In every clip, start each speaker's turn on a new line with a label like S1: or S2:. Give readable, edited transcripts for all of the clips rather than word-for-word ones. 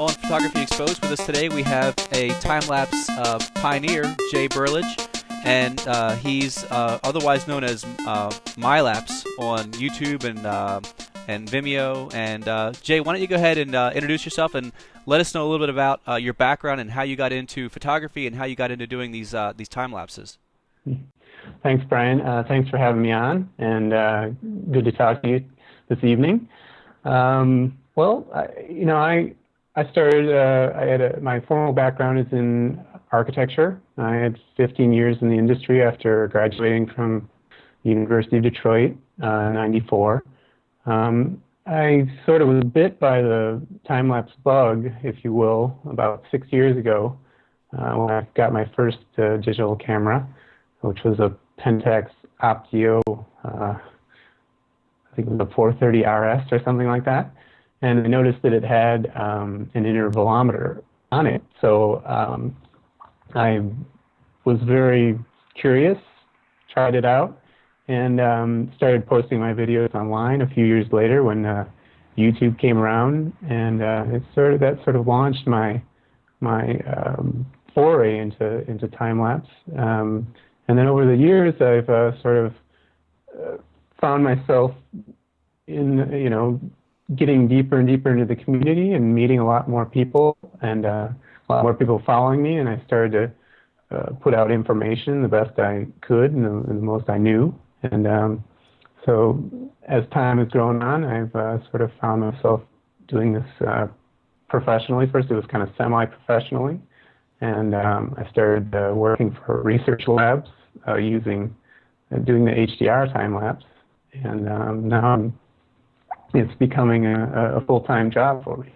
S1: on Photography Exposed. With us today, we have a time-lapse pioneer, Jay Burlage, and he's otherwise known as MILapse on YouTube and Vimeo. And Jay, why don't you go ahead and introduce yourself and let us know a little bit about your background and how you got into photography and how you got into doing these time lapses.
S2: Thanks, Brian. Thanks for having me on, and good to talk to you this evening. Well, I started. My formal background is in architecture. I had 15 years in the industry after graduating from the University of Detroit in '94. I sort of was bit by the time-lapse bug, if you will, about 6 years ago when I got my first digital camera, which was a Pentax Optio, I think it was a 430 RS or something like that. And I noticed that it had an intervalometer on it. So I was very curious, tried it out, and started posting my videos online a few years later when YouTube came around, and that sort of launched my foray into time lapse. And then over the years, I've sort of found myself in getting deeper and deeper into the community and meeting a lot more people and a lot more people following me, and I started to put out information the best I could and the most I knew. And so as time has grown on, I've sort of found myself doing this professionally. First it was kind of semi-professionally, and I started working for research labs doing the HDR time-lapse, and now it's becoming a full-time job for me.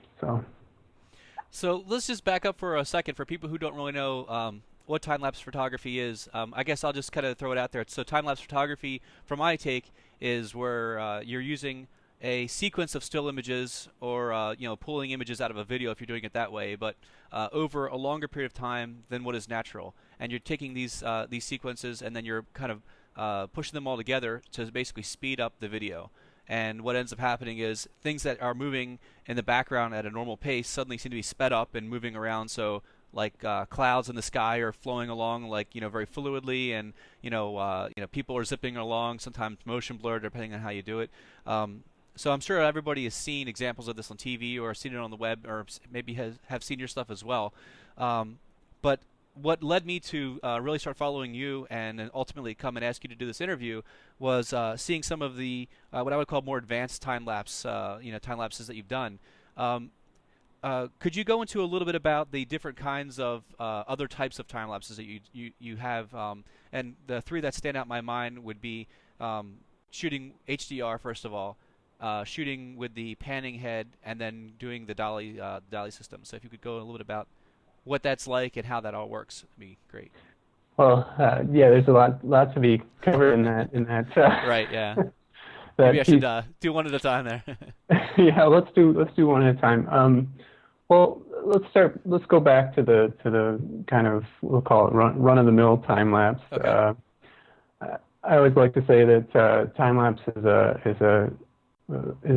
S1: So let's just back up for a second for people who don't really know what time-lapse photography is. I guess I'll just kind of throw it out there. So time-lapse photography, from my take, is where you're using a sequence of still images or pulling images out of a video if you're doing it that way, but over a longer period of time than what is natural. And you're taking these sequences and then you're kind of pushing them all together to basically speed up the video. And what ends up happening is things that are moving in the background at a normal pace suddenly seem to be sped up and moving around. So like clouds in the sky are flowing along very fluidly, and people are zipping along, sometimes motion blurred depending on how you do it. So I'm sure everybody has seen examples of this on TV or seen it on the web, or maybe have seen your stuff as well. But what led me to really start following you and then ultimately come and ask you to do this interview was seeing some of the what I would call more advanced time-lapse time-lapses that you've done. Could you go into a little bit about the different kinds of other types of time-lapses that you have? And the three that stand out in my mind would be shooting HDR, first of all, shooting with the panning head, and then doing the dolly system. So if you could go a little bit about what that's like and how that all works, that'd be great.
S2: Well, yeah, there's a lot to be covered in that.
S1: Right. Yeah. Maybe I should do one at a time there.
S2: Yeah, let's do one at a time. Well, let's go back to the kind of, we'll call it run-of-the-mill time lapse.
S1: Okay.
S2: I always like to say that time lapse is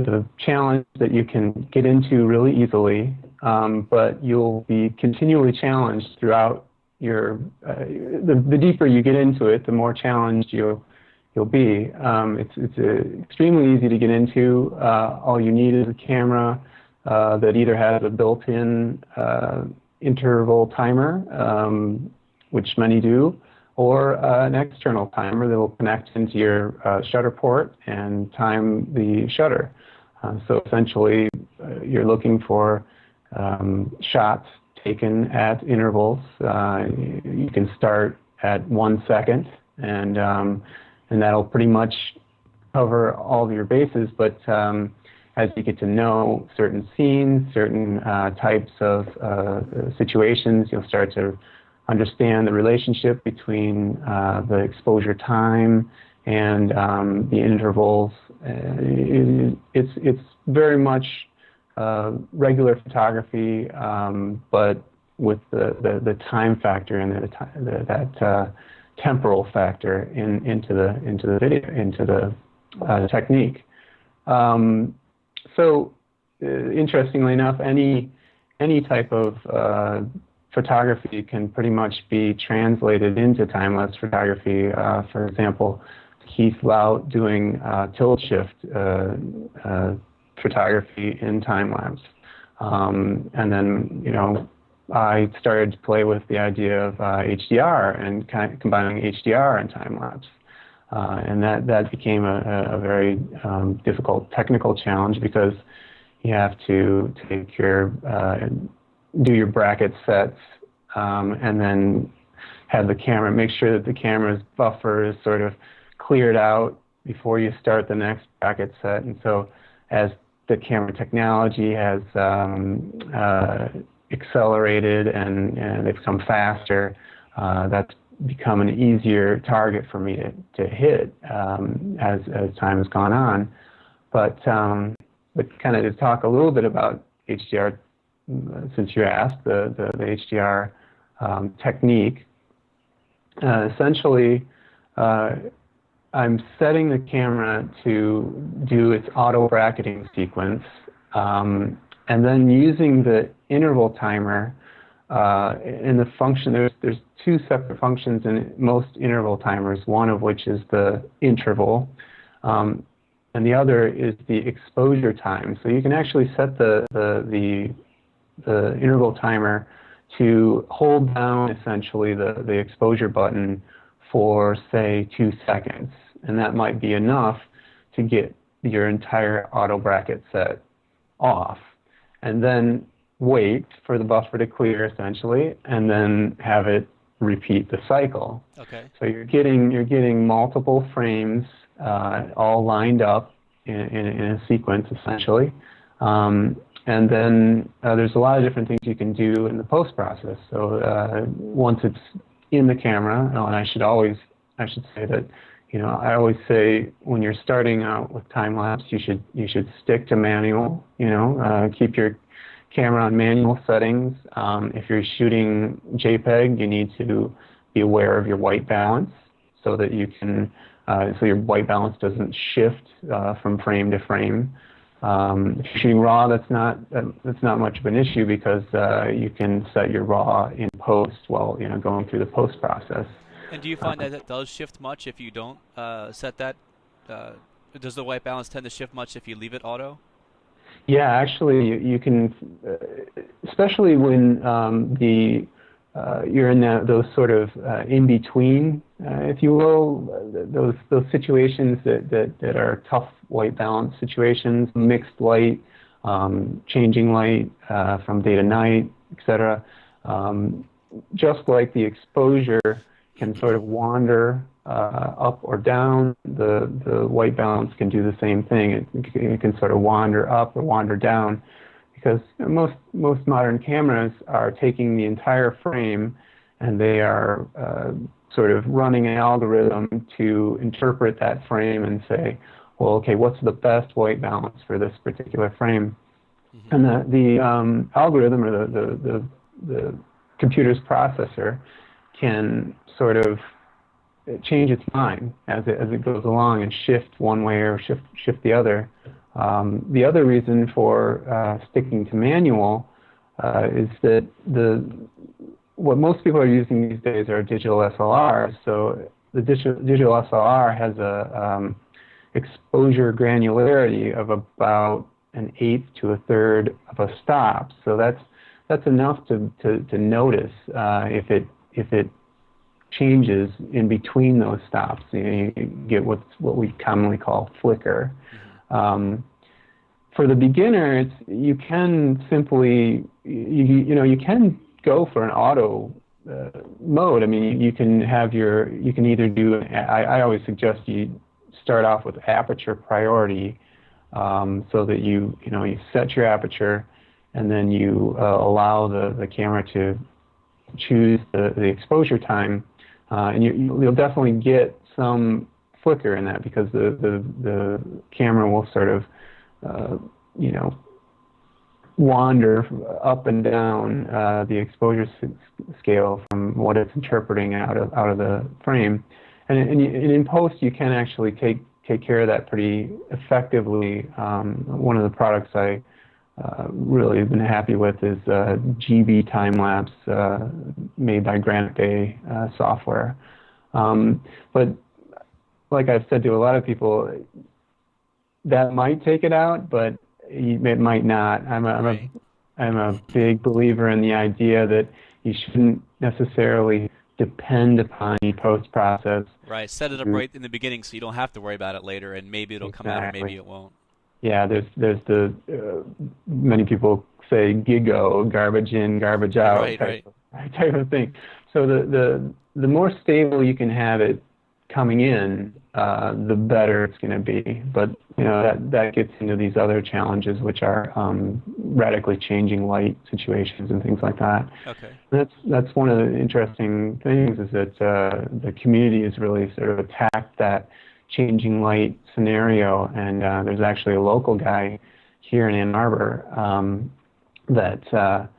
S2: a challenge that you can get into really easily, but you'll be continually challenged throughout your. The deeper you get into it, the more challenged you'll be. It's extremely easy to get into. All you need is a camera that either has a built-in interval timer, which many do, or an external timer that will connect into your shutter port and time the shutter. So essentially, you're looking for shots taken at intervals. You can start at 1 second, and that'll pretty much cover all of your bases. But as you get to know certain scenes, certain types of situations, you'll start to understand the relationship between the exposure time and the intervals. It's very much regular photography, but with the time factor and that temporal factor into the video, into the technique. So interestingly enough, any any type of photography can pretty much be translated into time-lapse photography. For example, Keith Lout doing tilt shift photography in time-lapse. And then, you know, I started to play with the idea of HDR and kind of combining HDR and time-lapse. And that became a very difficult technical challenge, because you have to take your do your bracket sets and then have the camera, make sure that the camera's buffer is sort of cleared out before you start the next bracket set. And so as the camera technology has accelerated and they've become faster, that's become an easier target for me to hit as time has gone on. But kind of to talk a little bit about HDR, since you asked, the HDR technique, essentially I'm setting the camera to do its auto bracketing sequence, and then using the interval timer in the function. There's two separate functions in most interval timers, one of which is the interval, and the other is the exposure time. So you can actually set the interval timer to hold down essentially the exposure button for, say, 2 seconds, and that might be enough to get your entire auto bracket set off, and then wait for the buffer to clear essentially, and then have it repeat the cycle.
S1: Okay. So
S2: you're getting multiple frames all lined up in a sequence essentially. And then there's a lot of different things you can do in the post process. So once it's in the camera, and I should say that, you know, I always say when you're starting out with time lapse, you should stick to manual. You know, keep your camera on manual settings. If you're shooting JPEG, you need to be aware of your white balance so that you can so your white balance doesn't shift from frame to frame. If you're shooting RAW, that's not much of an issue, because you can set your RAW in post while, you know, going through the post process.
S1: And do you find that it does shift much if you don't set that? Does the white balance tend to shift much if you leave it auto?
S2: Yeah, actually, you can, especially when you're in those sort of in between, if you will, those situations that are tough white balance situations, mixed light, changing light from day to night, etc. Just like the exposure can sort of wander up or down, the white balance can do the same thing. It can sort of wander up or wander down, because most modern cameras are taking the entire frame and they are sort of running an algorithm to interpret that frame and say, well, okay, what's the best white balance for this particular frame? Mm-hmm. And the algorithm, or the computer's processor, can sort of change its mind as it goes along and shift one way or shift the other. The other reason for sticking to manual is that what most people are using these days are digital SLRs. So the digital SLR has a exposure granularity of about 1/8 to 1/3 of a stop. So that's enough to notice if it changes in between those stops. You get what we commonly call flicker. For the beginner, you can simply you can go for an auto mode. I mean, you can either do. I always suggest you start off with aperture priority, so that you set your aperture, and then you allow the camera to choose the exposure time, and you'll definitely get some flicker in that, because the camera will sort of wander up and down the exposure scale from what it's interpreting out of the frame, and in post you can actually take care of that pretty effectively. One of the products I really been happy with is GB Timelapse, made by Granite Bay software. But like I've said to a lot of people, that might take it out, but it might not.
S1: Right.
S2: I'm a big believer in the idea that you shouldn't necessarily depend upon the post-process.
S1: Right. Set it up right in the beginning so you don't have to worry about it later, and maybe it'll come out or maybe
S2: Exactly.
S1: it won't.
S2: Yeah, there's the many people say GIGO, garbage in, garbage out
S1: Right, right.
S2: type of thing. So the more stable you can have it coming in, the better it's going to be. But that gets into these other challenges, which are radically changing light situations and things like that.
S1: Okay.
S2: That's one of the interesting things, is that the community has really sort of attacked that changing light scenario, and there's actually a local guy here in Ann Arbor that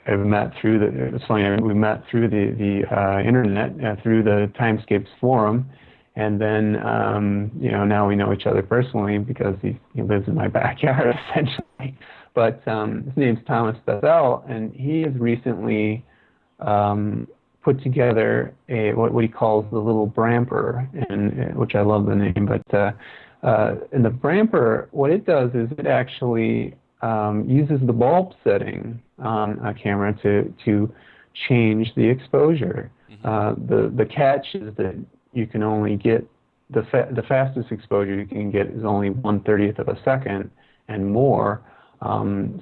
S2: I've met through it's funny, we met through the internet, through the Timescapes forum, and then now we know each other personally because he lives in my backyard essentially. But his name's Thomas Bethel, and he has recently put together what he calls the little Bramper, and which I love the name. But and the Bramper, what it does is it actually uses the bulb setting on a camera to change the exposure. The catch is that you can only get the fastest exposure you can get is only 1/30th of a second and more.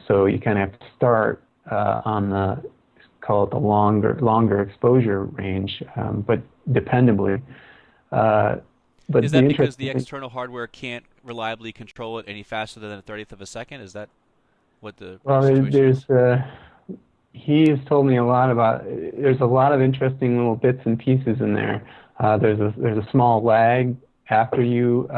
S2: So you kind of have to start on the, call it the longer exposure range, but dependably. But
S1: Is
S2: the
S1: that because the
S2: interesting thing,
S1: external hardware can't reliably control it any faster than a 30th of a second? Is that what the
S2: well,
S1: situation is?
S2: he has told me a lot about. There's a lot of interesting little bits and pieces in there. There's a small lag after you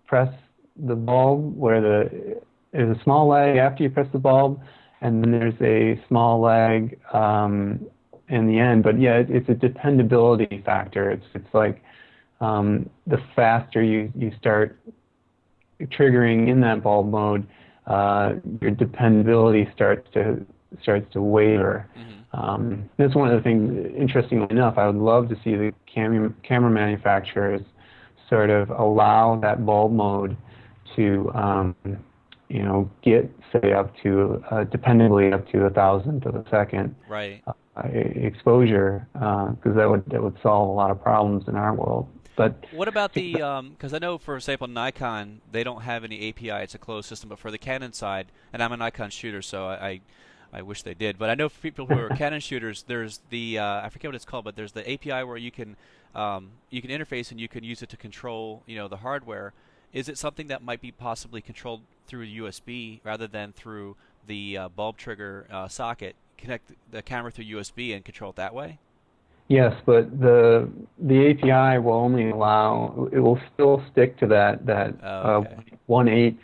S2: press the bulb, there's a small lag after you press the bulb, and then there's a small lag in the end. But yeah, it's a dependability factor. It's like the faster you start triggering in that bulb mode, your dependability starts to waver. That's one of the things. Interestingly enough, I would love to see the camera manufacturers sort of allow that bulb mode to get, say, up to dependably up to 1,000th of a second
S1: Right.
S2: exposure, because that would solve a lot of problems in our world. But
S1: What about the, because I know, for example, Nikon, they don't have any API. It's a closed system. But for the Canon side, and I'm a Nikon shooter, so I wish they did. But I know for people who are Canon shooters, there's the, I forget what it's called, but there's the API where you can interface and you can use it to control, the hardware. Is it something that might be possibly controlled through USB rather than through the bulb trigger socket? Connect the camera through USB and control it that way?
S2: yes, but the API will only allow, it will still stick to that
S1: Oh, okay.
S2: 1/8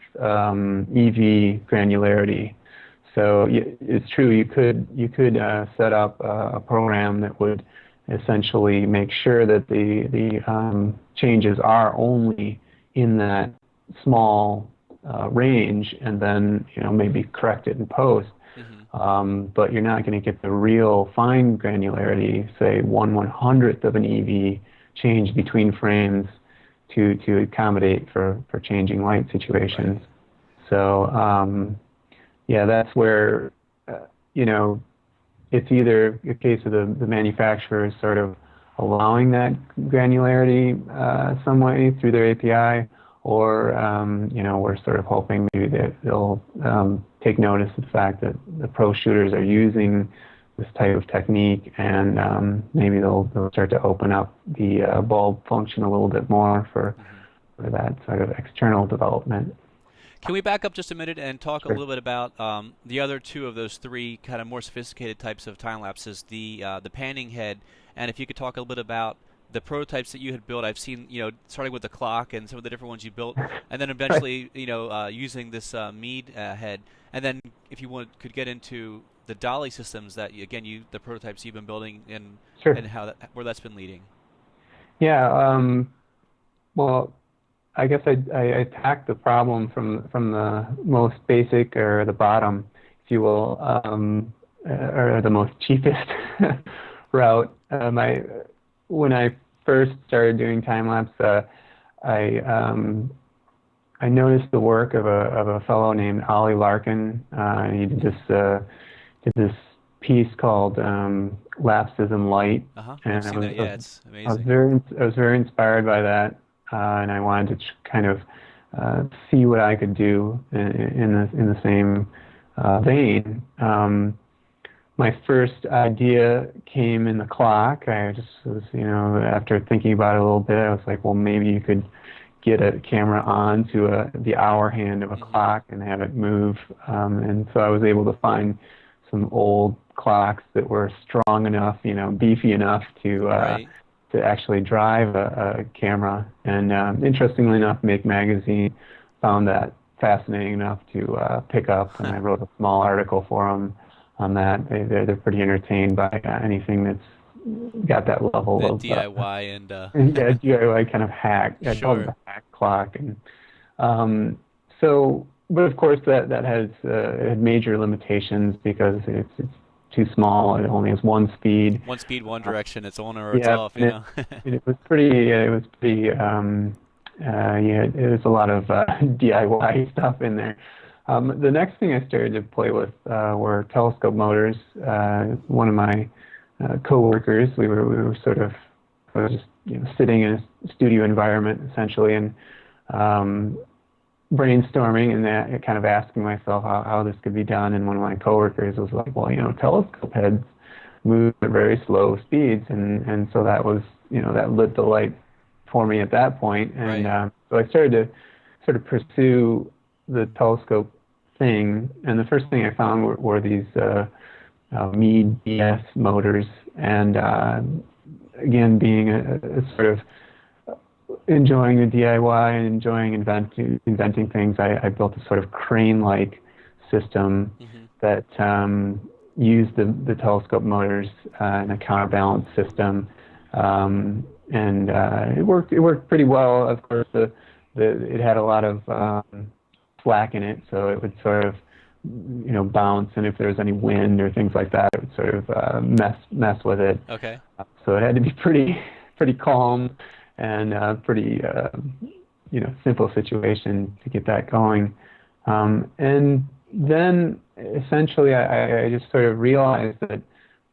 S2: EV granularity. So it's true, you could set up a program that would essentially make sure that the changes are only in that small range, and then maybe correct it in post. But you're not going to get the real fine granularity, say 1/100th of an EV change between frames to accommodate for changing light situations.
S1: Right.
S2: So yeah, that's where it's either a case of the manufacturers sort of allowing that granularity some way through their API, or we're sort of hoping maybe that they'll take notice of the fact that the pro shooters are using this type of technique, and maybe they'll start to open up the bulb function a little bit more for that sort of external development.
S1: Can we back up just a minute and talk a
S2: Sure.
S1: little bit about the other two of those three kind of more sophisticated types of time lapses, the panning head, and if you could talk a little bit about the prototypes that you had built. I've seen, starting with the clock and some of the different ones you built, and then eventually, using this Mead head, and then if you could get into the dolly systems that the prototypes you've been building, and
S2: Sure.
S1: where that's been leading.
S2: Yeah. Well, I guess I attacked the problem from the most basic, or the bottom, if you will, or the most cheapest route. When I first started doing time lapse, I noticed the work of a fellow named Ollie Larkin. He did this piece called Lapses in Light,
S1: I've seen that. Yeah, it's amazing.
S2: I was very inspired by that, and I wanted to kind of see what I could do in the same vein. My first idea came in the clock. I just was, after thinking about it a little bit, I was like, well, maybe you could get a camera on to the hour hand of a clock and have it move. And so I was able to find some old clocks that were strong enough, beefy enough to actually drive a camera. And interestingly enough, Make Magazine found that fascinating enough to pick up, and I wrote a small article for them on that. They're pretty entertained by anything that's got that level
S1: the
S2: of
S1: DIY and
S2: yeah, DIY kind of hack. I call it the hack clock. And but of course that has had major limitations because it's too small. It only has one speed.
S1: One speed, one direction. It's on or it's off. You know.
S2: It was pretty. It was pretty. It was a lot of DIY stuff in there. The next thing I started to play with were telescope motors. One of my co-workers, we were sort of just sitting in a studio environment essentially, and brainstorming and that, kind of asking myself how this could be done. And one of my coworkers was like, well, telescope heads move at very slow speeds, and so that was, that lit the light for me at that point. And so I started to sort of pursue the telescope thing, and the first thing I found were these Meade DS motors, and again, being a sort of enjoying the DIY and enjoying inventing things, I built a sort of crane-like system that used the telescope motors in a counterbalance system, and it worked pretty well. Of course, it had a lot of slack in it, so it would sort of bounce, and if there was any wind or things like that, it would sort of mess with it.
S1: Okay.
S2: So it had to be pretty calm and pretty simple situation to get that going. And then essentially I just sort of realized that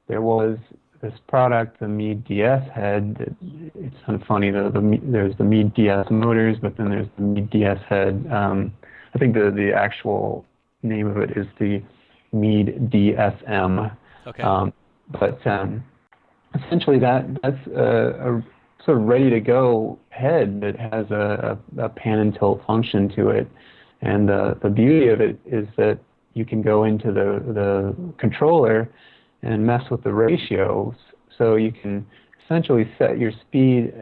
S2: there was this product, the Meade DS head. It's kind of funny, there's the Meade DS motors, but then there's the Meade DS head. I think the actual name of it is the Meade DSM.
S1: Okay.
S2: But essentially that's a sort of ready to go head that has a pan and tilt function to it. And the beauty of it is that you can go into the controller and mess with the ratios, so you can essentially set your speed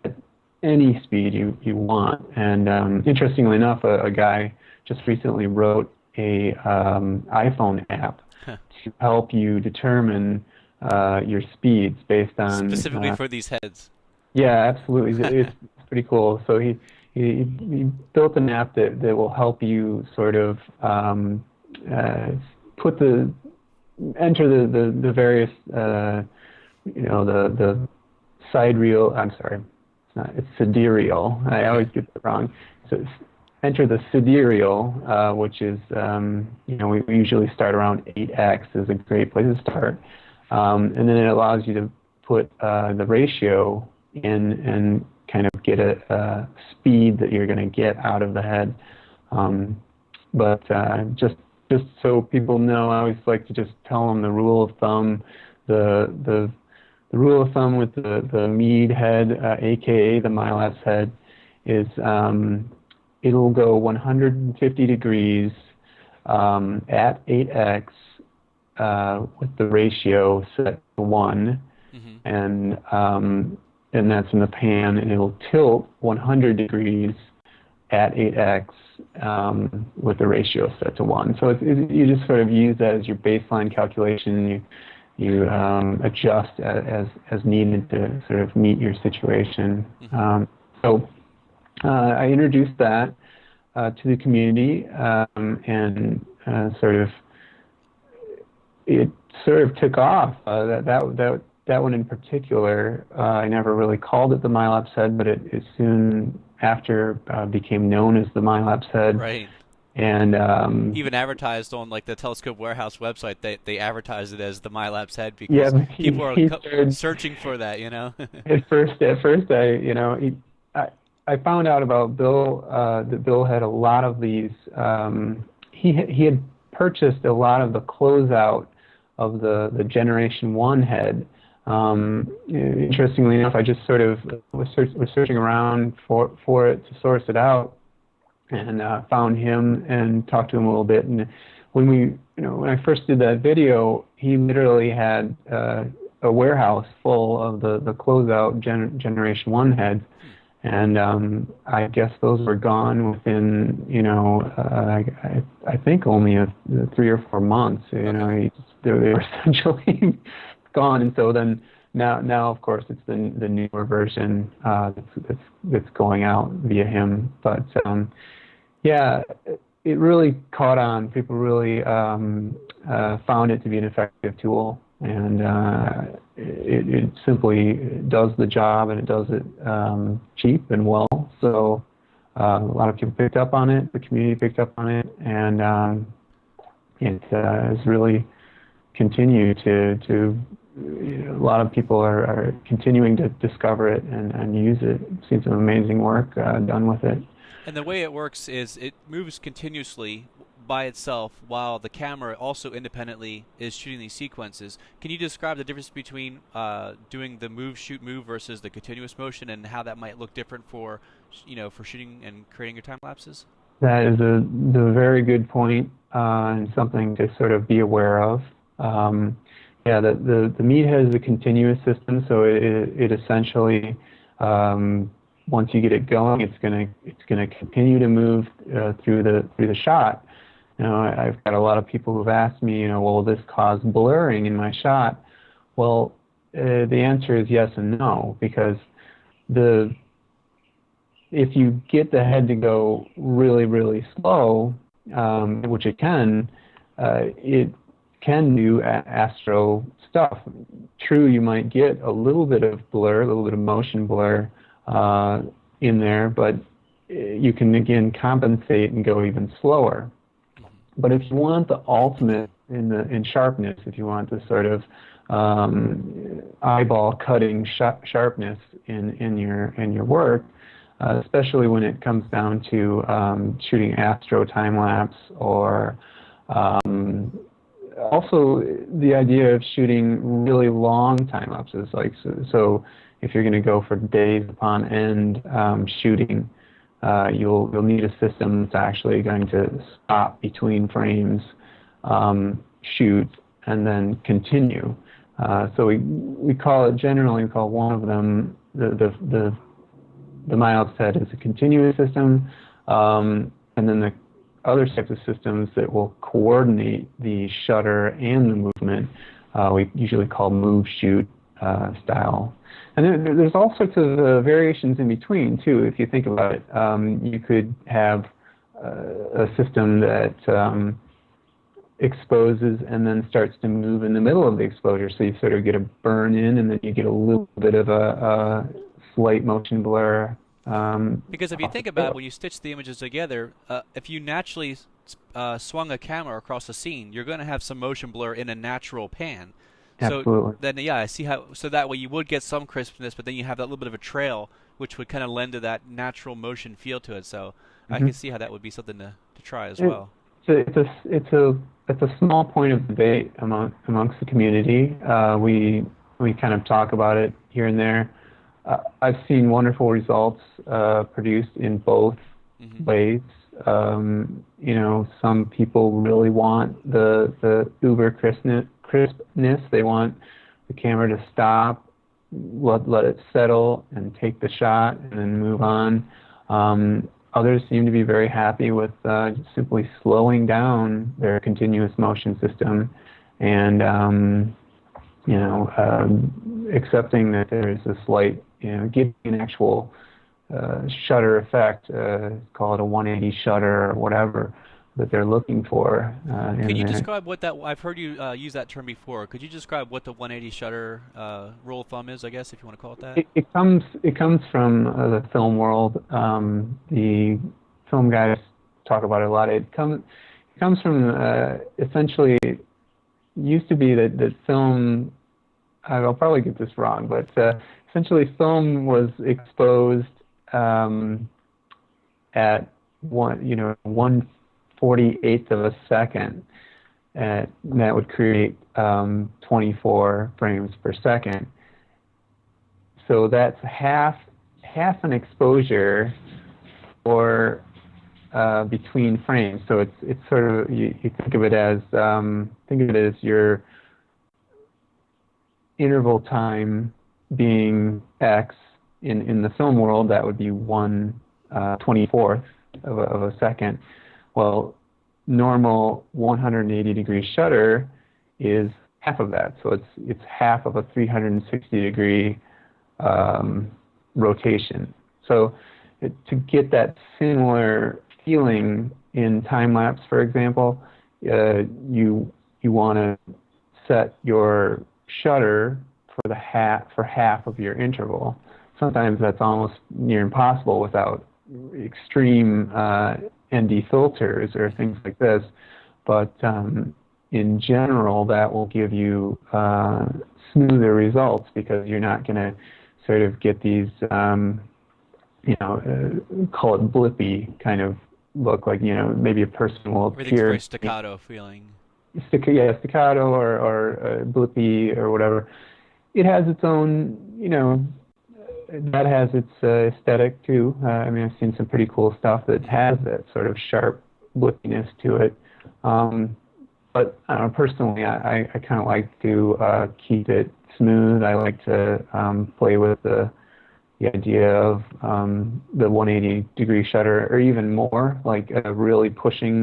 S2: at any speed you want. And interestingly enough, a guy just recently wrote a iPhone app to help you determine your speeds based on
S1: specifically for these heads.
S2: Yeah, absolutely. It's pretty cool. So he built an app that will help you sort of enter the various the side reel. I'm sorry, it's sidereal. I always get it wrong. So enter the sidereal, which is we usually start around 8x is a great place to start, and then it allows you to put the ratio in and kind of get a speed that you're going to get out of the head. But just so people know, I always like to just tell them the rule of thumb. The rule of thumb with the Meade head, aka the MILapse head, is it'll go 150 degrees at 8x with the ratio set to 1, and that's in the pan, and it'll tilt 100 degrees at 8x with the ratio set to 1. So you just sort of use that as your baseline calculation. You adjust as needed to sort of meet your situation. So I introduced that to the community, and it sort of took off. That one in particular, I never really called it the MILapse head, but it soon after became known as the MILapse head.
S1: Right.
S2: And
S1: even advertised on like the Telescope Warehouse website. They advertised it as the MILapse head
S2: yeah,
S1: because people are
S2: started,
S1: searching for that, you know.
S2: at first, I found out about Bill that Bill had a lot of these. He had purchased a lot of the closeout of the Generation 1 head. Interestingly enough, I just sort of was searching around for it to source it out, and found him and talked to him a little bit. And when I first did that video, he literally had a warehouse full of the closeout Generation 1 heads. And I guess those were gone within, I think only 3 or 4 months. They were essentially gone. And so then now of course it's the newer version that's going out via him. But yeah, it really caught on. People really found it to be an effective tool. And it simply does the job, and it does it cheap and well. So a lot of people picked up on it. The community picked up on it, and it has really continued to a lot of people are continuing to discover it and use it. I've seen some amazing work done with it.
S1: And the way it works is it moves continuously by itself while the camera also independently is shooting these sequences. Can you describe the difference between doing the move, shoot, move versus the continuous motion, and how that might look different for shooting and creating your time lapses?
S2: That is a very good point, and something to sort of be aware of. Yeah, the Meathead is a continuous system, so it essentially once you get it going, it's gonna continue to move through the shot. I've got a lot of people who've asked me, will this cause blurring in my shot? Well, the answer is yes and no, because if you get the head to go really, really slow, which it can do astro stuff. True, you might get a little bit of blur, a little bit of motion blur in there, but you can again compensate and go even slower. But if you want the ultimate in sharpness, if you want the sort of eyeball cutting sharpness in your work, especially when it comes down to shooting astro time lapse, or also the idea of shooting really long time lapses, like so if you're going to go for days upon end shooting, you'll need a system that's actually going to stop between frames, shoot, and then continue. So we call one of them the MILapse head is a continuous system, and then the other types of systems that will coordinate the shutter and the movement we usually call move shoot style. And there's all sorts of variations in between too. If you think about it, you could have a system that exposes and then starts to move in the middle of the exposure, so you sort of get a burn in, and then you get a little bit of a slight motion blur.
S1: Because if you think about it, when you stitch the images together, if you naturally swung a camera across a scene, you're going to have some motion blur in a natural pan.
S2: Absolutely.
S1: So then, yeah, I see how. So that way, you would get some crispness, but then you have that little bit of a trail, which would kind of lend to that natural motion feel to it. So I can see how that would be something to try as well.
S2: It's a small point of debate amongst the community. We kind of talk about it here and there. I've seen wonderful results produced in both ways. Some people really want the uber crispness. They want the camera to stop, let it settle, and take the shot, and then move on. Others seem to be very happy with simply slowing down their continuous motion system, and accepting that there is a slight, getting an actual shutter effect, call it a 180 shutter or whatever, that they're looking for
S1: Can
S2: in
S1: you
S2: there.
S1: describe what that? I've heard you use that term before. Could you describe what the 180 shutter rule of thumb is? I guess if you want to call it that.
S2: It comes from the film world. The film guys talk about it a lot. It comes from essentially. It used to be that film. I'll probably get this wrong, but essentially film was exposed at 1/48th of a second, and that would create 24 frames per second. So that's half an exposure for between frames. So it's sort of you think of it as your interval time being x. In the film world, that would be 1/24th of a second. Well, normal 180-degree shutter is half of that. So it's half of a 360-degree rotation. So to get that similar feeling in time lapse, for example, you want to set your shutter for half of your interval. Sometimes that's almost near impossible without extreme ND filters or things like this, but in general that will give you smoother results because you're not going to sort of get these call it blippy kind of look, like maybe a person will
S1: Everything's
S2: appear
S1: very staccato feeling.
S2: Staccato or blippy or whatever. It has its own, that has its aesthetic too. I mean, I've seen some pretty cool stuff that has that sort of sharp blippiness to it. But I don't know, personally, I kind of like to keep it smooth. I like to play with the idea of the 180-degree shutter, or even more, like really pushing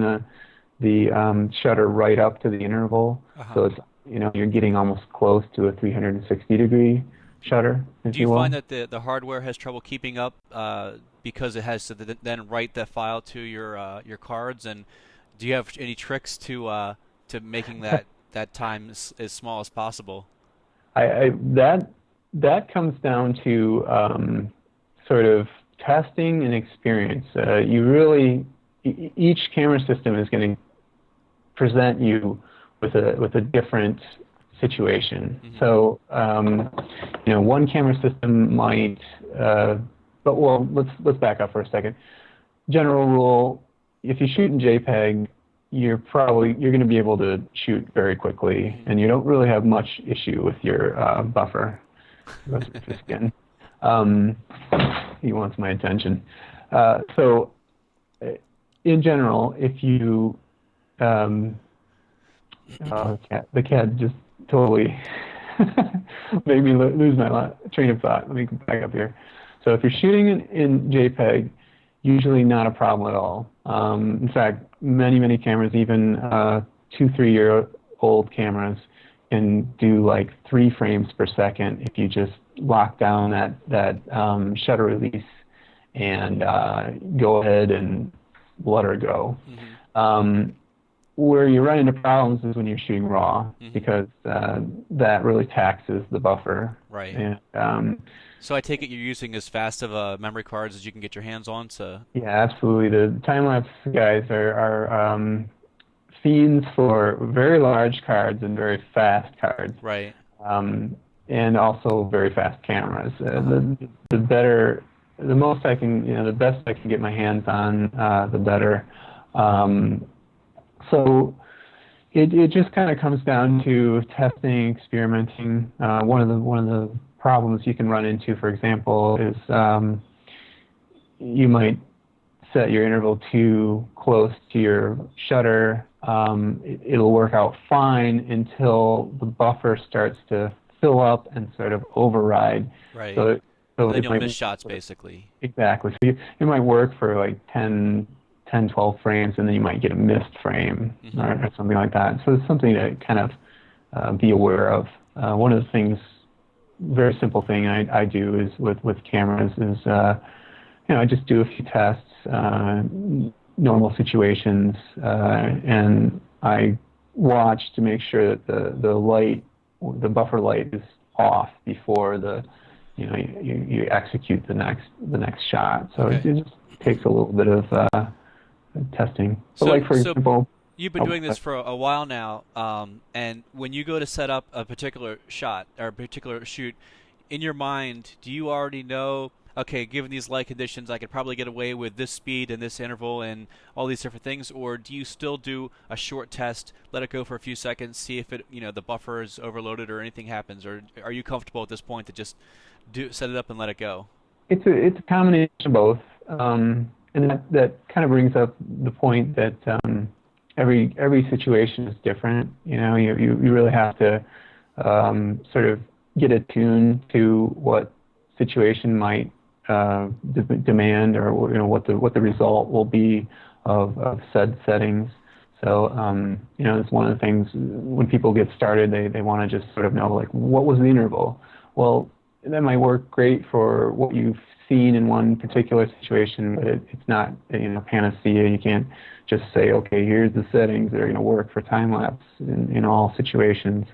S2: the shutter right up to the interval. So it's you're getting almost close to a 360-degree shutter, if
S1: Do you
S2: you will.
S1: find that the hardware has trouble keeping up because it has to then write that file to your cards? And do you have any tricks to making that time as small as possible?
S2: That comes down to sort of testing and experience. Each camera system is going to present you with a different situation.
S1: Mm-hmm.
S2: So one camera system might, let's back up for a second. General rule: if you shoot in JPEG, you're going to be able to shoot very quickly, and you don't really have much issue with your buffer. Again, he wants my attention. So, in general, if you the cat just totally made me lose my train of thought. Let me go back up here. So if you're shooting in JPEG, usually not a problem at all. In fact, many cameras, even 2-3-year-old cameras, can do like 3 frames per second if you just lock down that shutter release and go ahead and let her go. Mm-hmm. Where you run into problems is when you're shooting RAW, mm-hmm. because that really taxes the buffer.
S1: Right.
S2: And,
S1: so I take it you're using as fast of memory cards as you can get your hands on. So
S2: yeah, absolutely. The time-lapse guys are fiends for very large cards and very fast cards.
S1: Right.
S2: And also very fast cameras. The most I can, the best I can get my hands on, the better. So it just kind of comes down to testing, experimenting. One of the problems you can run into, for example, is you might set your interval too close to your shutter. It'll work out fine until the buffer starts to fill up and sort of override.
S1: Right.
S2: So
S1: then you'll miss shots, basically.
S2: Exactly. So it might work for like 10, 12 frames, and then you might get a missed frame, mm-hmm. or something like that. So it's something to kind of be aware of. One of the things, very simple thing I do is with cameras is I just do a few tests, normal situations, and I watch to make sure that the buffer light is off before you execute the next shot. So
S1: Okay.
S2: it just takes a little bit of testing. But
S1: So,
S2: like for
S1: so
S2: example,
S1: you've been doing this for a while now, and when you go to set up a particular shot or a particular shoot, in your mind, do you already know, okay, given these light conditions, I could probably get away with this speed and this interval and all these different things, or do you still do a short test, let it go for a few seconds, see if the buffer is overloaded or anything happens, or are you comfortable at this point to just set it up and let it go?
S2: it's a combination of both, and that kind of brings up the point that every situation is different. You really have to sort of get attuned to what situation might demand, or what the result will be of said settings. So it's one of the things when people get started, they want to just sort of know, like, what was the interval? Well, that might work great for what you've seen in one particular situation, but it's not panacea. You can't just say, okay, here's the settings that are going to work for time lapse in all situations.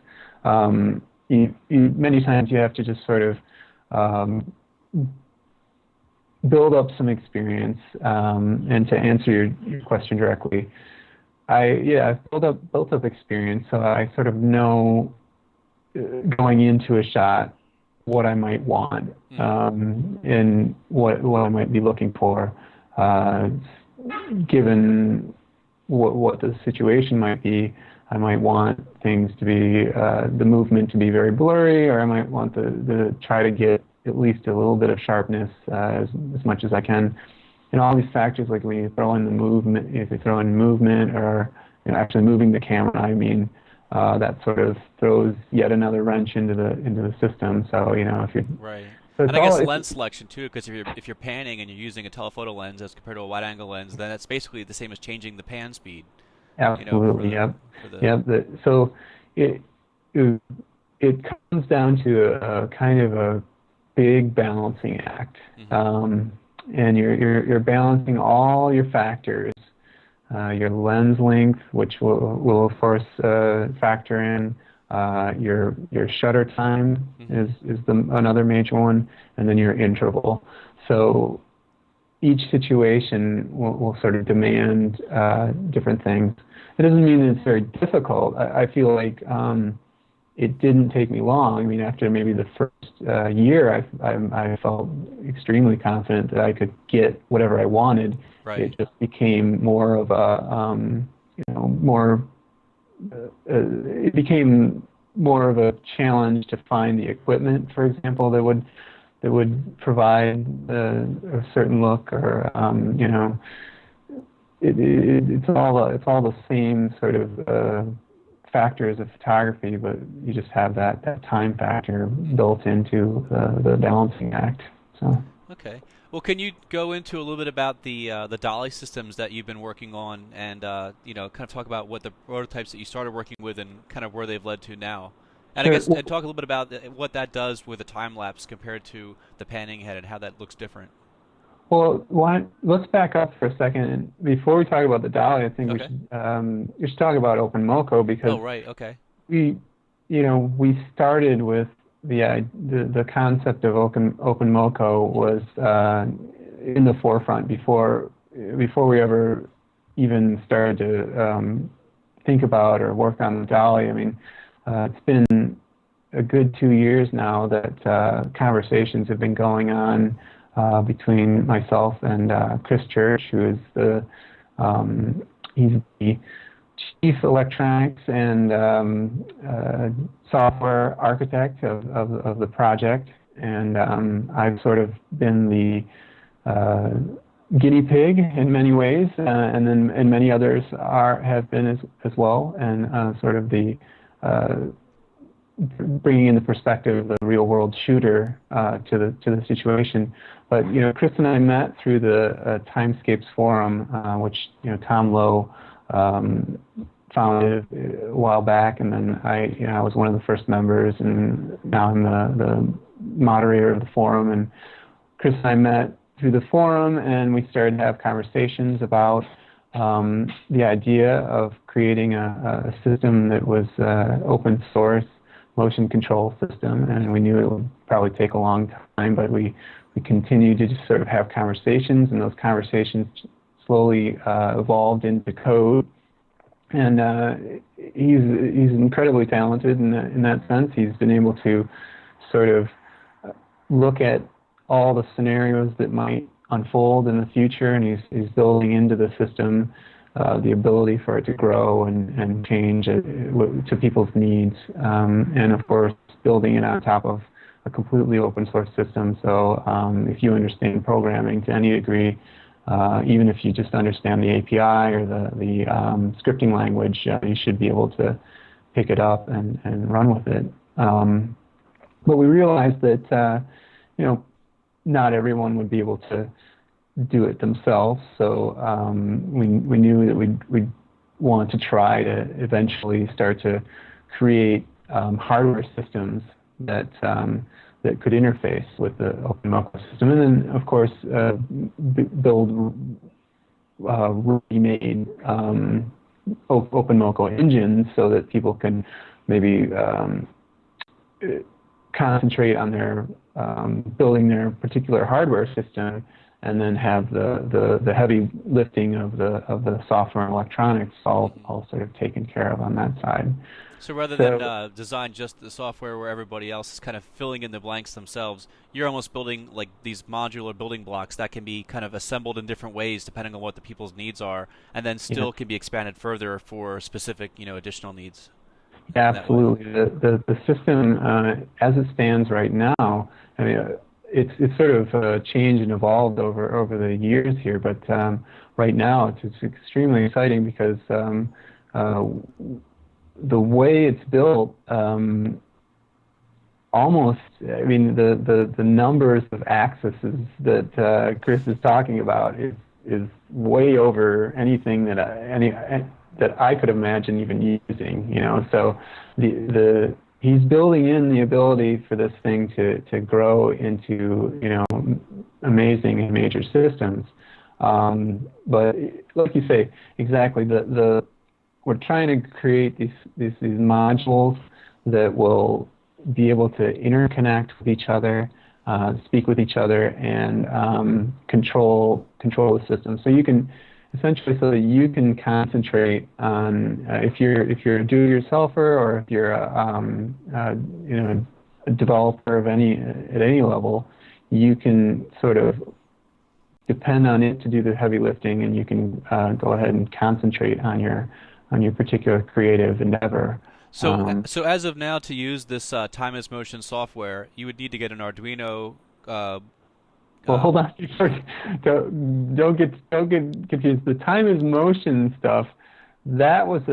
S2: Many times you have to just sort of build up some experience. And to answer your question directly, I've built up experience, so I sort of know going into a shot what I might want, and what I might be looking for, given what the situation might be. I might want things to be the movement to be very blurry, or I might want the try to get at least a little bit of sharpness as much as I can. And all these factors, like when you throw in the movement, if you throw in movement, or actually moving the camera, that sort of throws yet another wrench into the system. So if you
S1: Right.
S2: so
S1: And I guess lens selection too, because if you're panning and you're using a telephoto lens as compared to a wide angle lens, then that's basically the same as changing the pan speed.
S2: absolutely, yep.
S1: Yep.
S2: So it comes down to a kind of a big balancing act, and you're balancing all your factors. Your lens length, which will of course factor in, your shutter time is another major one, and then your interval. So each situation will sort of demand different things. It doesn't mean that it's very difficult. I feel like it didn't take me long. I mean, after maybe the first year, I felt extremely confident that I could get whatever I wanted.
S1: Right.
S2: It just became more of a, it became more of a challenge to find the equipment, for example, that would provide a certain look, or it's all the same sort of factors of photography, but you just have that time factor built into the balancing act. So.
S1: Okay. Well, can you go into a little bit about the dolly systems that you've been working on, and kind of talk about what the prototypes that you started working with and kind of where they've led to now, and
S2: Sure.
S1: I guess and talk a little bit about what that does with a time lapse compared to the panning head and how that looks different.
S2: Well, let's back up for a second. Before we talk about the dolly, I think
S1: Okay.
S2: we should talk about OpenMoco, because
S1: Oh, right. Okay.
S2: we started with the concept of OpenMoco was in the forefront before we ever even started to think about or work on the dolly. I mean, it's been a good 2 years now that conversations have been going on between myself and Chris Church, who is he's the chief electronics and software architect of the project, and I've sort of been the guinea pig in many ways, and then and many others have been as well, and sort of the bringing in the perspective of the real world shooter to the situation. But Chris and I met through the Timescapes forum, which Tom Lowe founded a while back, and then I was one of the first members, and now I'm the moderator of the forum. And Chris and I met through the forum, and we started to have conversations about the idea of creating a system that was open source motion control system, and we knew it would probably take a long time, but we continued to just sort of have conversations, and those conversations slowly evolved into code. And he's incredibly talented in that sense. He's been able to sort of look at all the scenarios that might unfold in the future, and he's building into the system the ability for it to grow and change to people's needs, and of course building it on top of a completely open source system. So if you understand programming to any degree, even if you just understand the API or the scripting language, you should be able to pick it up and run with it. But we realized that not everyone would be able to do it themselves, so we knew that we'd want to try to eventually start to create hardware systems that could interface with the OpenMoko system, and then of course build remade OpenMoko engines so that people can maybe concentrate on their building their particular hardware system, and then have the heavy lifting of the software and electronics all sort of taken care of on that side.
S1: So rather than design just the software where everybody else is kind of filling in the blanks themselves, you're almost building like these modular building blocks that can be kind of assembled in different ways depending on what the people's needs are, and then still can be expanded further for specific, additional needs.
S2: Yeah, absolutely. The system, as it stands right now, I mean, it's sort of changed and evolved over the years here, but right now it's extremely exciting because the way it's built, almost, I mean, the numbers of accesses that Chris is talking about is way over anything that I could imagine even using. So he's building in the ability for this thing to grow into amazing and major systems. But like you say, exactly, we're trying to create these modules that will be able to interconnect with each other, speak with each other, and control the system. So you can essentially, so that you can concentrate on if you're a do-it-yourselfer, or if you're a developer at any level, you can sort of depend on it to do the heavy lifting, and you can go ahead and concentrate on your particular creative endeavor.
S1: So as of now, to use this time as motion software, you would need to get an Arduino.
S2: Well, hold on. Don't get confused. The time is motion stuff. That was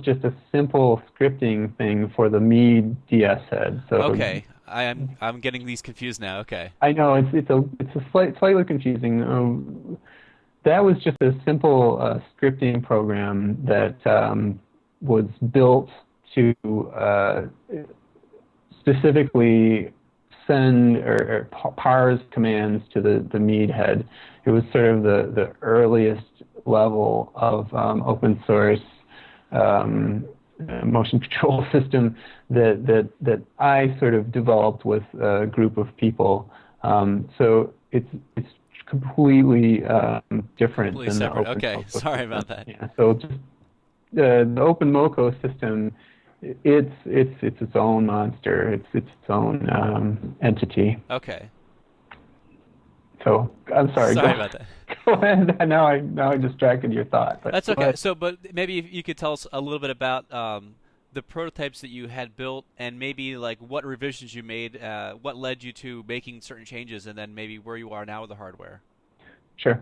S2: just a simple scripting thing for the Mead DS head. So
S1: okay, I'm getting these confused now. Okay.
S2: I know it's slightly confusing. That was just a simple scripting program that was built to specifically send or parse commands to the Mead head. It was sort of the earliest level of open source motion control system that I sort of developed with a group of people. So it's completely different than
S1: separate.
S2: the
S1: Okay,
S2: OpenMoko
S1: sorry
S2: system.
S1: about that.
S2: Yeah, so just the OpenMoko system, it's its own monster. It's its own entity.
S1: Okay.
S2: So I'm sorry.
S1: Sorry about that.
S2: Go ahead. Now I distracted your thought. But
S1: that's okay. So, but maybe if you could tell us a little bit about the prototypes that you had built, and maybe like what revisions you made, what led you to making certain changes, and then maybe where you are now with the hardware.
S2: Sure.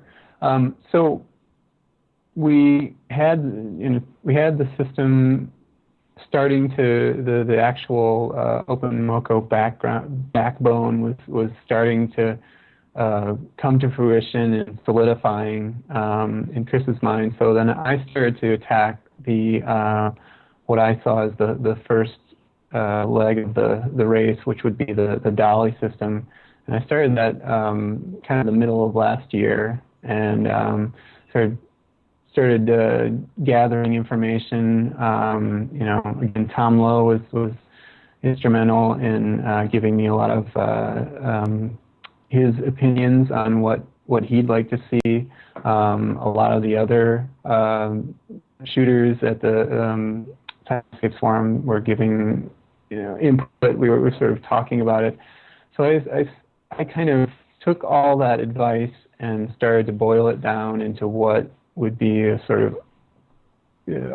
S2: So we had the system starting to the actual OpenMoko backbone was starting to come to fruition and solidifying in Chris's mind. So then I started to attack the what I saw as the first leg of the race, which would be the dolly system. And I started that kind of the middle of last year, and started gathering information. Again, Tom Lowe was instrumental in giving me a lot of his opinions on what he'd like to see. A lot of the other shooters at the Timescapes forum were giving input. We were sort of talking about it. So I kind of took all that advice and started to boil it down into what would be a sort of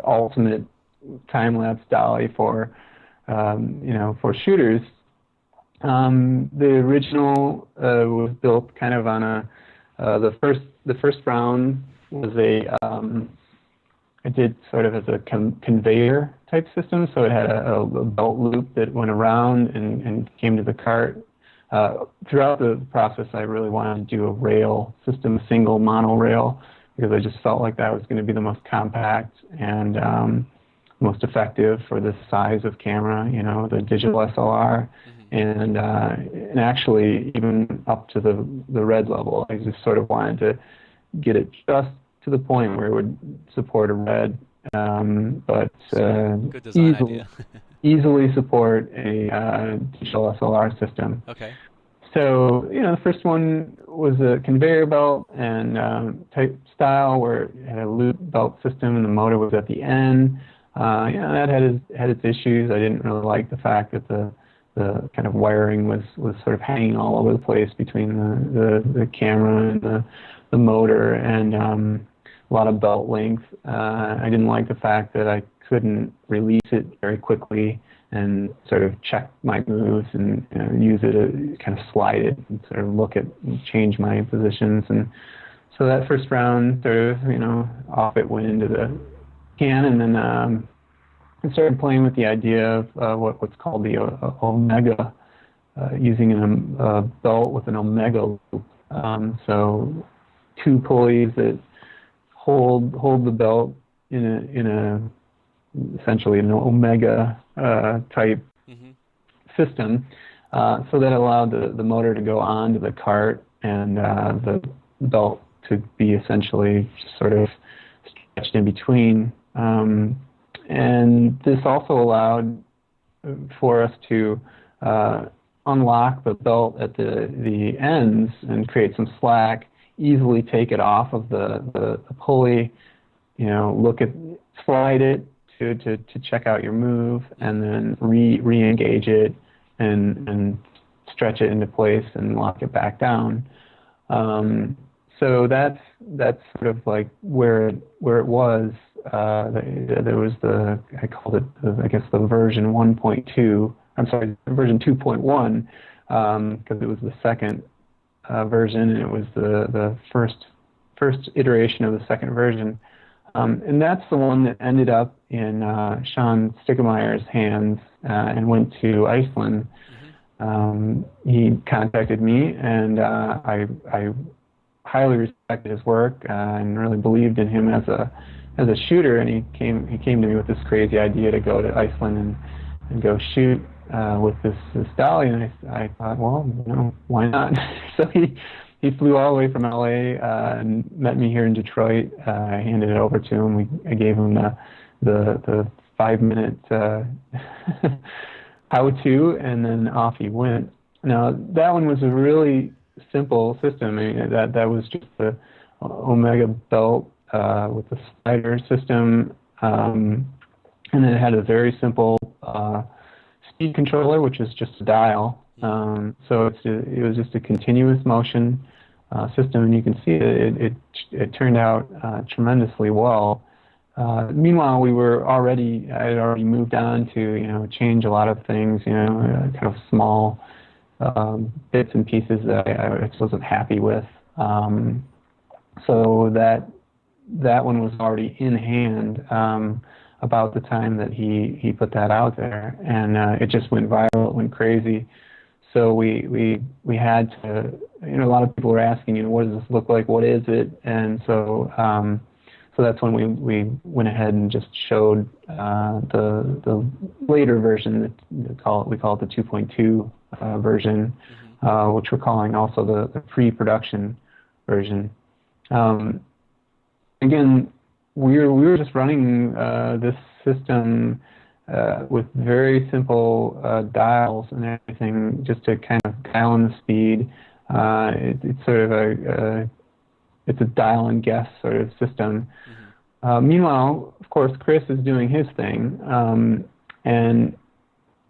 S2: ultimate time-lapse dolly for shooters. The original was built kind of on the first round was I did sort of as a conveyor type system, so it had a belt loop that went around and came to the cart. Throughout the process, I really wanted to do a rail system, a single monorail, because I just felt like that was going to be the most compact and most effective for this size of camera, the digital SLR, and actually even up to the red level. I just sort of wanted to get it just to the point where it would support a red, but
S1: good design idea.
S2: easily support a digital SLR system.
S1: Okay.
S2: So, the first one was a conveyor belt and type style where it had a loop belt system and the motor was at the end. That had its issues. I didn't really like the fact that the kind of wiring was sort of hanging all over the place between the camera and the motor, and a lot of belt length. I didn't like the fact that I couldn't release it very quickly and sort of check my moves and use it to kind of slide it and sort of look at and change my positions. And so that first round sort of, off it went into the can, and then I started playing with the idea of what's called the omega, using a belt with an omega loop. So two pulleys that hold the belt in essentially an omega type system, so that allowed the motor to go onto the cart and the belt to be essentially just sort of stretched in between. And this also allowed for us to unlock the belt at the ends and create some slack, easily take it off of the pulley, slide it to check out your move, and then re-engage it and stretch it into place and lock it back down. So that's sort of like where it was. There was I called it, I guess, the version 1.2. I'm sorry, version 2.1, because it was the second version, and it was the first iteration of the second version. And that's the one that ended up in Sean Stickemeier's hands and went to Iceland. He contacted me, and I highly respected his work and really believed in him as a shooter. And he came to me with this crazy idea to go to Iceland and go shoot with this dolly. And I thought, well, why not? So he flew all the way from LA and met me here in Detroit. I handed it over to him. I gave him the 5-minute how-to, and then off he went. Now, that one was a really simple system. I mean, that was just the Omega belt with the slider system, and then it had a very simple speed controller, which is just a dial. So it was just a continuous motion system, and you can see it turned out tremendously well. Meanwhile, I had already moved on to change a lot of things, kind of small bits and pieces that I just wasn't happy with. So that one was already in hand about the time that he put that out there, and it just went viral. It went crazy. So we had to, a lot of people were asking, what does this look like? What is it? And so that's when we went ahead and just showed the later version. We call it the 2.2 version. which we're calling also the pre-production version. Again, we were just running this system with very simple dials and everything, just to kind of dial in the speed. It's sort of it's a dial and guess sort of system. Meanwhile, of course, Chris is doing his thing, and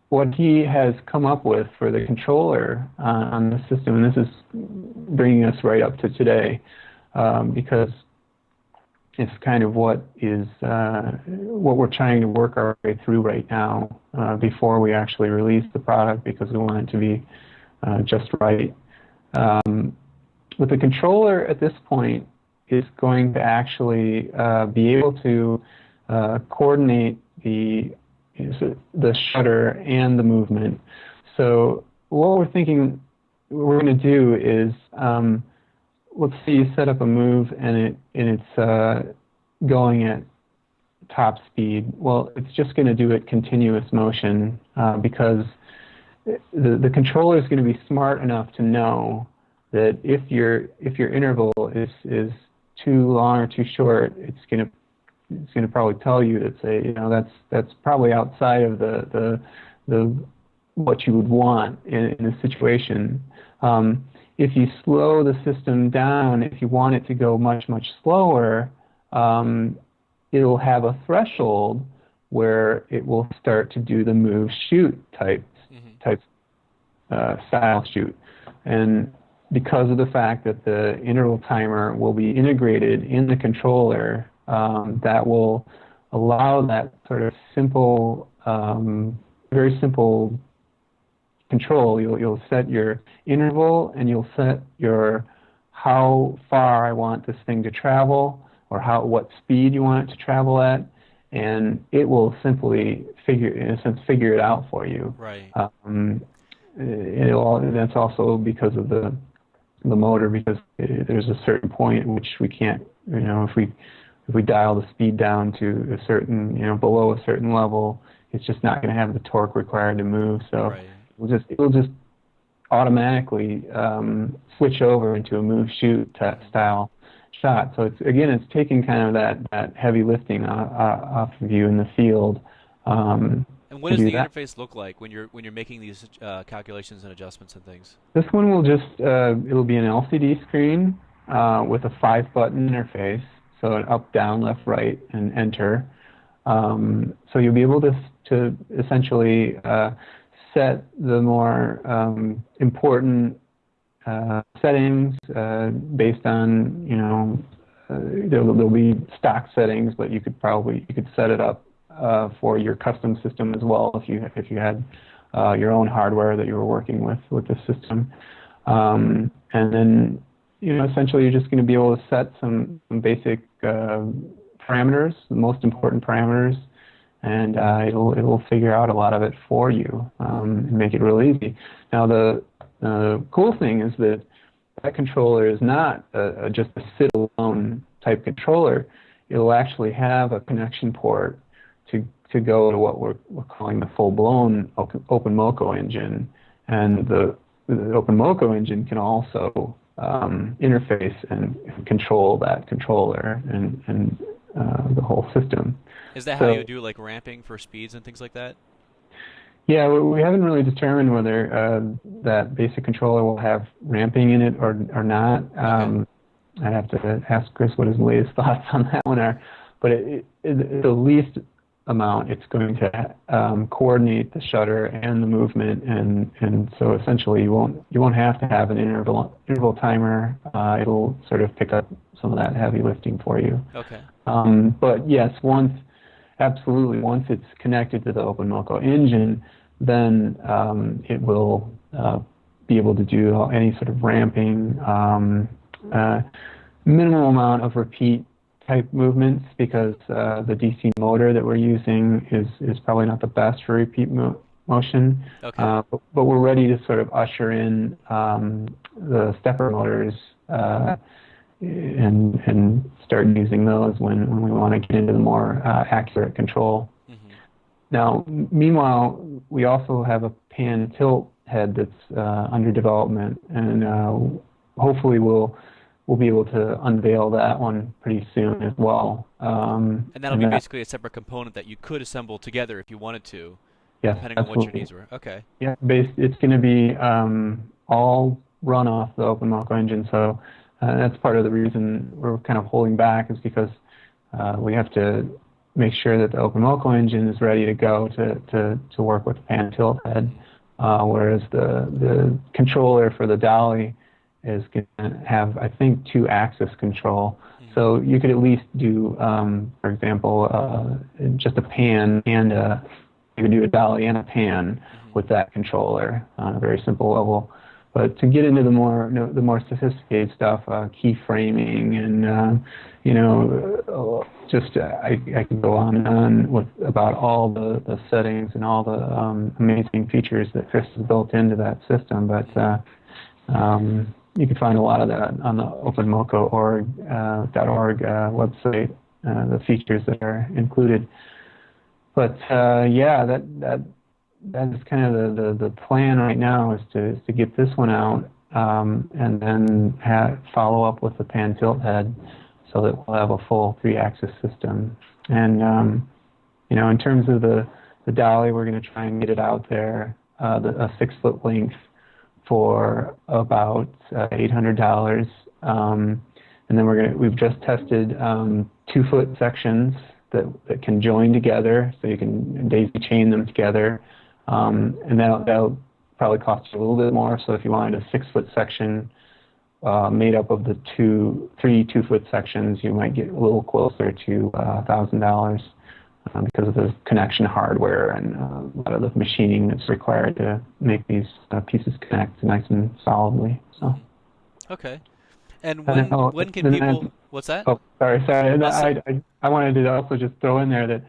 S2: what he has come up with for the controller on the system, and this is bringing us right up to today, because it's kind of what we're trying to work our way through right now before we actually release the product, because we want it to be just right. With the controller at this point, it's going to actually be able to coordinate the shutter and the movement. So what we're thinking we're going to do is, let's say you set up a move and it's going at top speed. Well, it's just going to do it continuous motion because the controller is going to be smart enough to know that if your interval is too long or too short, it's going to probably tell you that, say, you know, that's probably outside of the what you would want in a situation. If you slow the system down, if you want it to go much slower, it'll have a threshold where it will start to do the move shoot type style shoot. And because of the fact that the interval timer will be integrated in the controller, that will allow that sort of simple, very simple control. You'll set your interval and you'll set your how far I want this thing to travel, or what speed you want it to travel at, and it will simply figure it out for you.
S1: Right.
S2: That's also because of the motor, because there's a certain point at which we can't, you know, if we dial the speed down to a certain, you know, below a certain level, it's just not going to have the torque required to move. So
S1: right.
S2: it'll just automatically switch over into a move shoot style shot. So it's taking kind of that heavy lifting off of you in the field.
S1: And what does the interface look like when you're making these calculations and adjustments and things?
S2: This one will just it'll be an LCD screen with a 5-button interface, so an up, down, left, right, and enter. So you'll be able to essentially set the more important settings based on, you know, there'll be stock settings, but you could set it up for your custom system as well if you had your own hardware that you were working with the system. And then, you know, essentially you're just going to be able to set some basic parameters, the most important parameters, and it'll figure out a lot of it for you and make it real easy. Now the cool thing is that controller is not just a sit-alone type controller. It'll actually have a connection port to go to what we're calling the full-blown OpenMoko engine, and the OpenMoko engine can also interface and control that controller and the whole system.
S1: Is that how you do like ramping for speeds and things like that?
S2: Yeah, we haven't really determined whether that basic controller will have ramping in it or not. Okay. I'd have to ask Chris what his latest thoughts on that one are. But the least amount, it's going to coordinate the shutter and the movement, and so essentially you won't have to have an interval timer. It'll sort of pick up some of that heavy lifting for you.
S1: Okay.
S2: But yes, once it's connected to the OpenMoko engine, then it will be able to do any sort of ramping, minimal amount of repeat type movements, because the DC motor that we're using is probably not the best for repeat motion. Okay. But we're ready to sort of usher in the stepper motors and start using those when we want to get into the more accurate control. Mm-hmm. Now, meanwhile, we also have a pan tilt head that's under development, and hopefully we'll be able to unveil that one pretty soon as well.
S1: And that'll be basically a separate component that you could assemble together if you wanted to,
S2: yes,
S1: depending on what your
S2: absolutely.
S1: needs were. Okay.
S2: Yeah, it's going to be all run off the OpenMoko engine, so that's part of the reason we're kind of holding back, is because we have to make sure that the OpenMoko engine is ready to go to work with the pan tilt head, whereas the controller for the dolly is going to have, I think, 2-axis control. So you could at least do, for example, just a pan and you could do a dolly and a pan with that controller on a very simple level. But to get into the more sophisticated stuff, keyframing and I could go on and on about all the settings and all the amazing features that Chris has built into that system. But you can find a lot of that on the openmoko.org website, the features that are included. But yeah, that is kind of the plan right now, is to get this one out and then follow up with the pan tilt head, so that we'll have a full 3-axis system. And in terms of the dolly, we're going to try and get it out there, a 6-foot length, for about $800. And then we've just tested 2-foot sections that can join together, so you can daisy chain them together. And that'll probably cost you a little bit more. So if you wanted a 6-foot section made up of the 3 2-foot sections, you might get a little closer to $1,000 because of the connection hardware and a lot of the machining that's required to make these pieces connect nice and solidly. So.
S1: Okay. And when can people? What's that?
S2: Oh, sorry. I wanted to also just throw in there that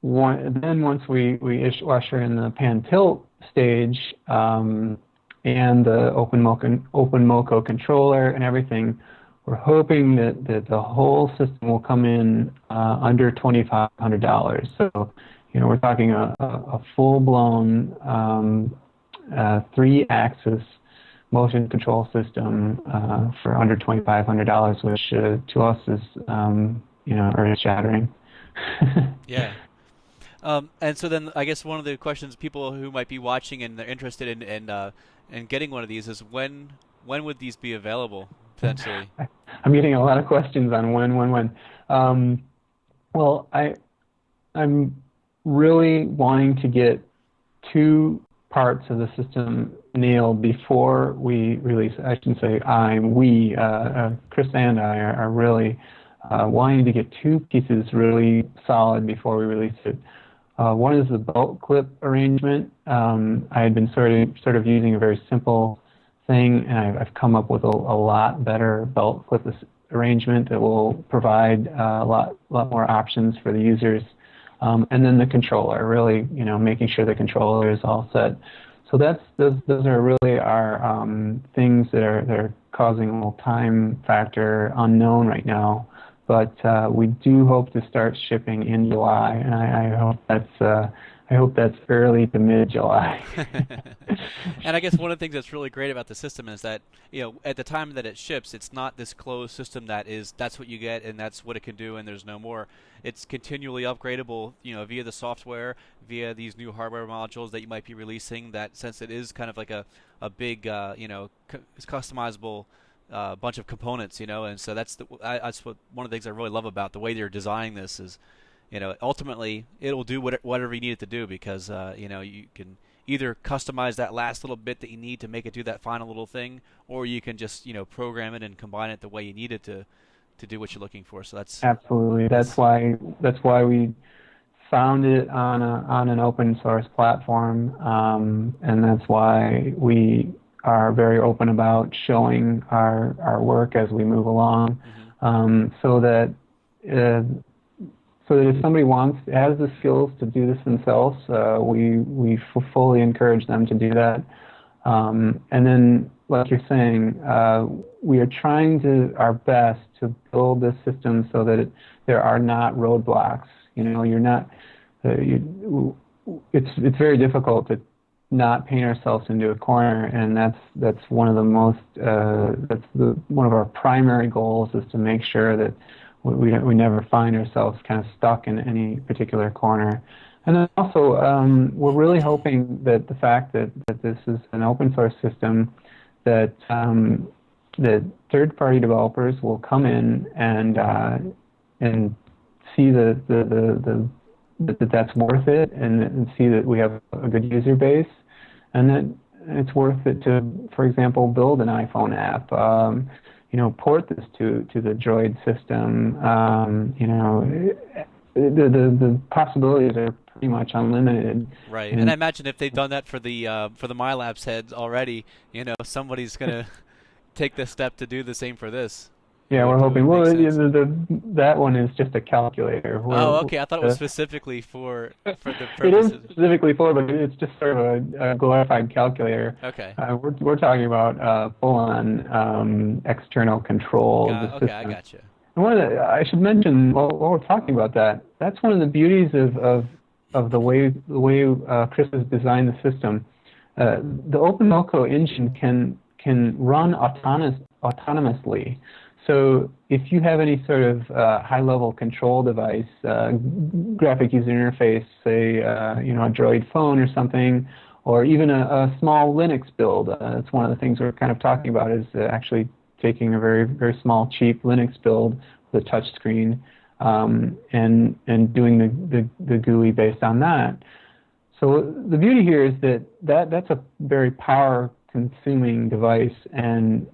S2: once we usher in the pan tilt stage and the OpenMoko controller and everything, we're hoping that the whole system will come in under $2,500. So, we're talking a full-blown 3-axis motion control system for under $2,500, which to us is earth-shattering.
S1: Yeah. And so then I guess one of the questions people who might be watching and they're interested in getting one of these is when would these be available potentially?
S2: I'm getting a lot of questions on when. Well, I'm really wanting to get 2 parts of the system nailed before we release it. I shouldn't say we, Chris and I are really wanting to get 2 pieces really solid before we release it. One is the belt clip arrangement. I had been sort of using a very simple thing, and I've come up with a lot better belt clip arrangement that will provide a lot more options for the users. And then the controller, really, making sure the controller is all set. So those are really our things that are causing a little time factor unknown right now. But we do hope to start shipping in July, and I hope that's early to mid-July.
S1: And I guess one of the things that's really great about the system is that at the time that it ships, it's not this closed system that's what you get and that's what it can do and there's no more. It's continually upgradable, via the software, via these new hardware modules that you might be releasing. That since it is kind of like a big, it's customizable. Bunch of components, and so that's what one of the things I really love about the way they're designing this is, ultimately it'll do whatever you need it to do because you can either customize that last little bit that you need to make it do that final little thing, or you can just program it and combine it the way you need it to do what you're looking for. So that's
S2: absolutely that's why we found it on an open source platform, and that's why we are very open about showing our work as we move along, so that if somebody has the skills to do this themselves, we fully encourage them to do that. And then, like you're saying, we are trying our best to build this system so that there are not roadblocks. You're not. It's very difficult not paint ourselves into a corner, and that's one of the most one of our primary goals, is to make sure that we never find ourselves kind of stuck in any particular corner. And then also, we're really hoping that the fact that this is an open source system, that that third-party developers will come in and see that that's worth it, and see that we have a good user base, and that it's worth it to, for example, build an iPhone app, port this to the Droid system. The possibilities are pretty much unlimited.
S1: Right, and I imagine if they've done that for the MILapse heads already, somebody's gonna take the step to do the same for this.
S2: Yeah, we're hoping. Well, that one is just a calculator.
S1: Okay. I thought it was specifically for the purposes.
S2: It is specifically for, but it's just sort of a glorified calculator.
S1: Okay.
S2: We're talking about full-on external control of the system.
S1: Okay, I gotcha.
S2: And I should mention, while we're talking about that, that's one of the beauties of the way Chris has designed the system. The OpenMoco engine can run autonomously. So if you have any sort of high-level control device, graphic user interface, say a Droid phone or something, or even a small Linux build, that's one of the things we're kind of talking about, is actually taking a very, very small, cheap Linux build with a touch screen, and doing the GUI based on that. So the beauty here is that's a very power-consuming device, and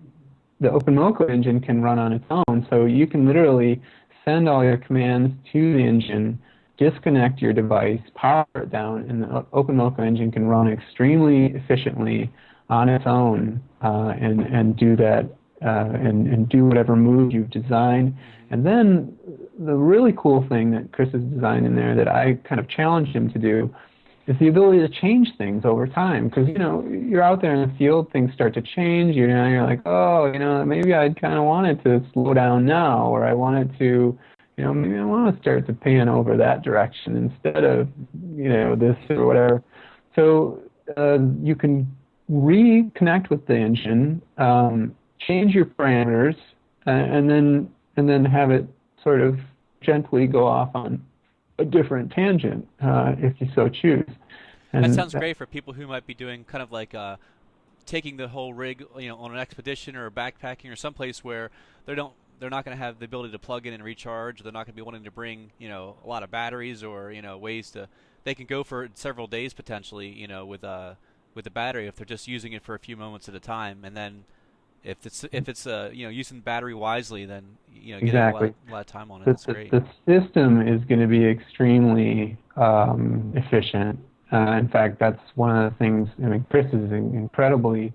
S2: the OpenMoco engine can run on its own. So you can literally send all your commands to the engine, disconnect your device, power it down, and the OpenMoco engine can run extremely efficiently on its own, and do that, and do whatever move you've designed. And then the really cool thing that Chris has designed in there that I kind of challenged him to do is the ability to change things over time. Because, you're out there in the field, things start to change. You're like, oh, maybe I'd kind of want it to slow down now, or I want it to, maybe I want to start to pan over that direction instead of, this or whatever. So you can reconnect with the engine, change your parameters, and then have it sort of gently go off on a different tangent, if you so choose. And
S1: that sounds great for people who might be doing kind of like taking the whole rig, on an expedition or backpacking or someplace where they're not going to have the ability to plug in and recharge. They're not going to be wanting to bring, a lot of batteries or, ways to. They can go for several days potentially, with the battery if they're just using it for a few moments at a time, and then if it's using the battery wisely, then get
S2: exactly.
S1: a lot of time on it. That's great.
S2: The system is going to be extremely efficient. In fact, that's one of the things. Chris is incredibly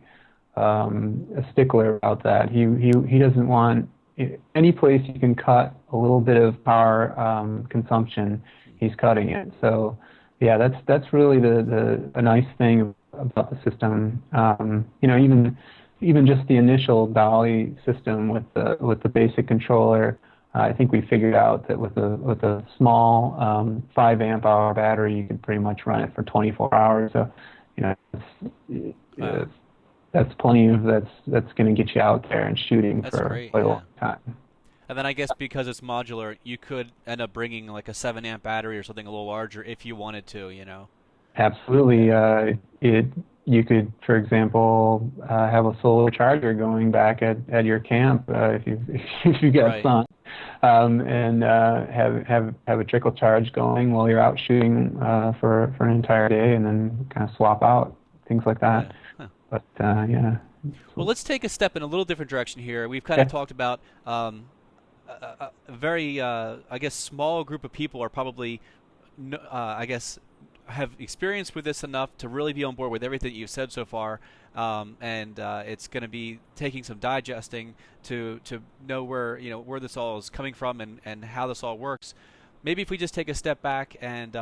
S2: a stickler about that. He doesn't want any place you can cut a little bit of power consumption, he's cutting it. So yeah, that's really a nice thing about the system. Even just the initial dolly system with the basic controller, I think we figured out that with a small 5 amp hour battery, you can pretty much run it for 24 hours. So, that's plenty of that's going to get you out there and shooting for quite a long time.
S1: And then I guess because it's modular, you could end up bringing like a 7 amp battery or something a little larger if you wanted to,
S2: Absolutely. You could, for example, have a solar charger going back at your camp if you get sun, and have a trickle charge going while you're out shooting for an entire day, and then kind of swap out things like that. Yeah. Huh. But yeah.
S1: Well, let's take a step in a little different direction here. We've kind of talked about a very, I guess, small group of people are probably, I guess, have experience with this enough to really be on board with everything you've said so far, and it's going to be taking some digesting to know where this all is coming from and how this all works. Maybe if we just take a step back, and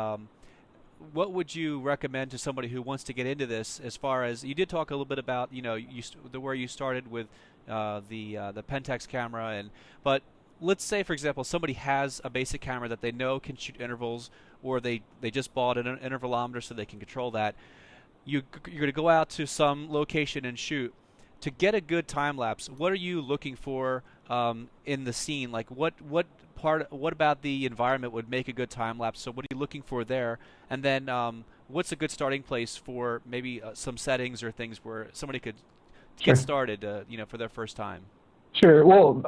S1: what would you recommend to somebody who wants to get into this? As far as you did talk a little bit about where you started with the Pentax camera, but let's say, for example, somebody has a basic camera that they know can shoot intervals, or they just bought an intervalometer so they can control that. you're going to go out to some location and shoot. To get a good time lapse, what are you looking for in the scene? Like what about the environment would make a good time lapse? So what are you looking for there? And then what's a good starting place for maybe some settings or things where somebody could
S2: Sure.
S1: get started, for their first time?
S2: Sure. Well,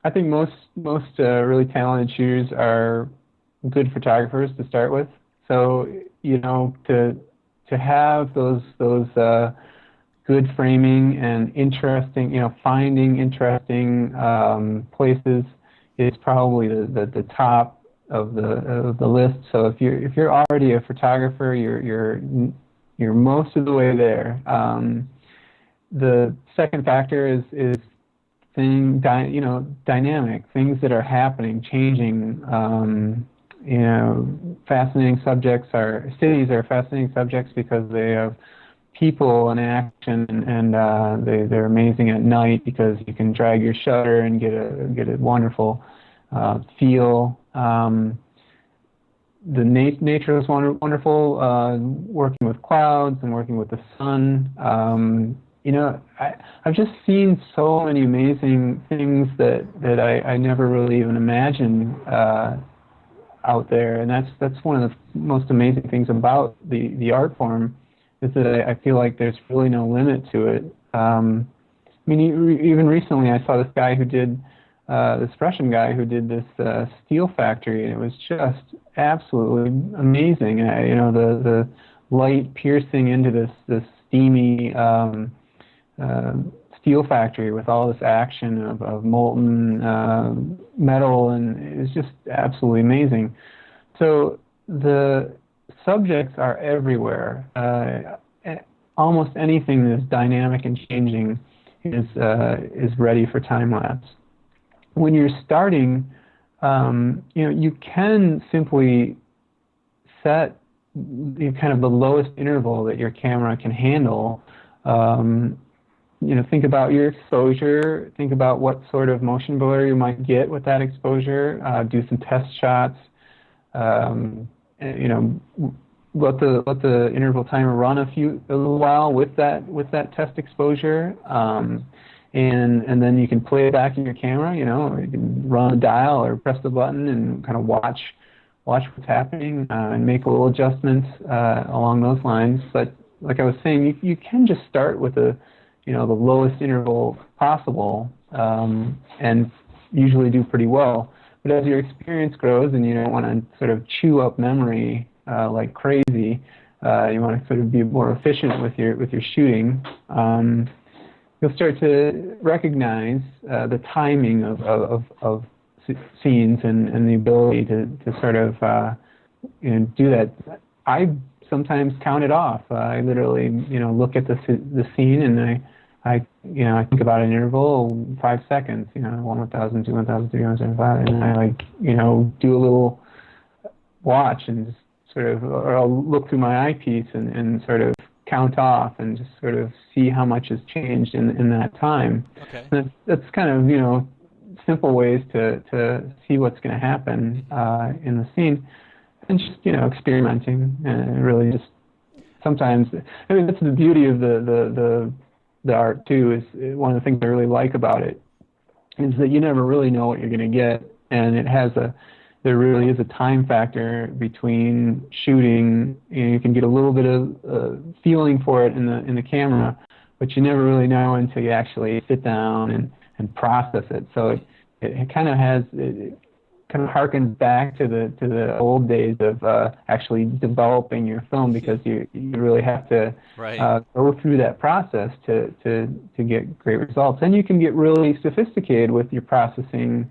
S2: I think most really talented shooters are good photographers to start with. So to have those good framing and interesting, finding interesting places is probably the top of the list. So if you're already a photographer, you're most of the way there. The second factor is dynamic things that are happening, changing. Fascinating subjects cities are fascinating subjects because they have people in action, and they're amazing at night because you can drag your shutter and get a wonderful feel. The nature is wonderful. Working with clouds and working with the sun. I've just seen so many amazing things that I never really even imagined out there, and that's one of the most amazing things about the art form, is that I feel like there's really no limit to it. Even recently I saw this guy who did this Russian guy who did this steel factory, and it was just absolutely amazing. The light piercing into this steamy steel factory with all this action of molten metal, and it was just absolutely amazing. So the subjects are everywhere. Almost anything that's dynamic and changing is ready for time lapse. When you're starting, you can simply set kind of the lowest interval that your camera can handle. Think about your exposure. Think about what sort of motion blur you might get with that exposure. Do some test shots. Let the interval timer run a little while with that test exposure, and then you can play it back in your camera. Or you can run a dial or press the button and kind of watch what's happening and make little adjustments along those lines. But like I was saying, you can just start with the lowest interval possible, and usually do pretty well. But as your experience grows and you don't want to sort of chew up memory like crazy, you want to sort of be more efficient with your shooting. You'll start to recognize the timing of scenes and the ability to sort of do that. I sometimes count it off. I literally look at the scene, and I think about an interval, 5 seconds, 1,000, 2,000, 375, and I do a little watch and just sort of, or I'll look through my eyepiece and sort of count off and just sort of see how much has changed in that time.
S1: Okay.
S2: And that's kind of, simple ways to see what's going to happen in the scene, and just, experimenting, and really just sometimes, that's the beauty of the art too, is one of the things I really like about it is that you never really know what you're going to get, and there really is a time factor between shooting. You can get a little bit of feeling for it in the camera, but you never really know until you actually sit down and process it. So it kind of harkens back to the old days of actually developing your film, because you really have to go through that process to get great results. And you can get really sophisticated with your processing.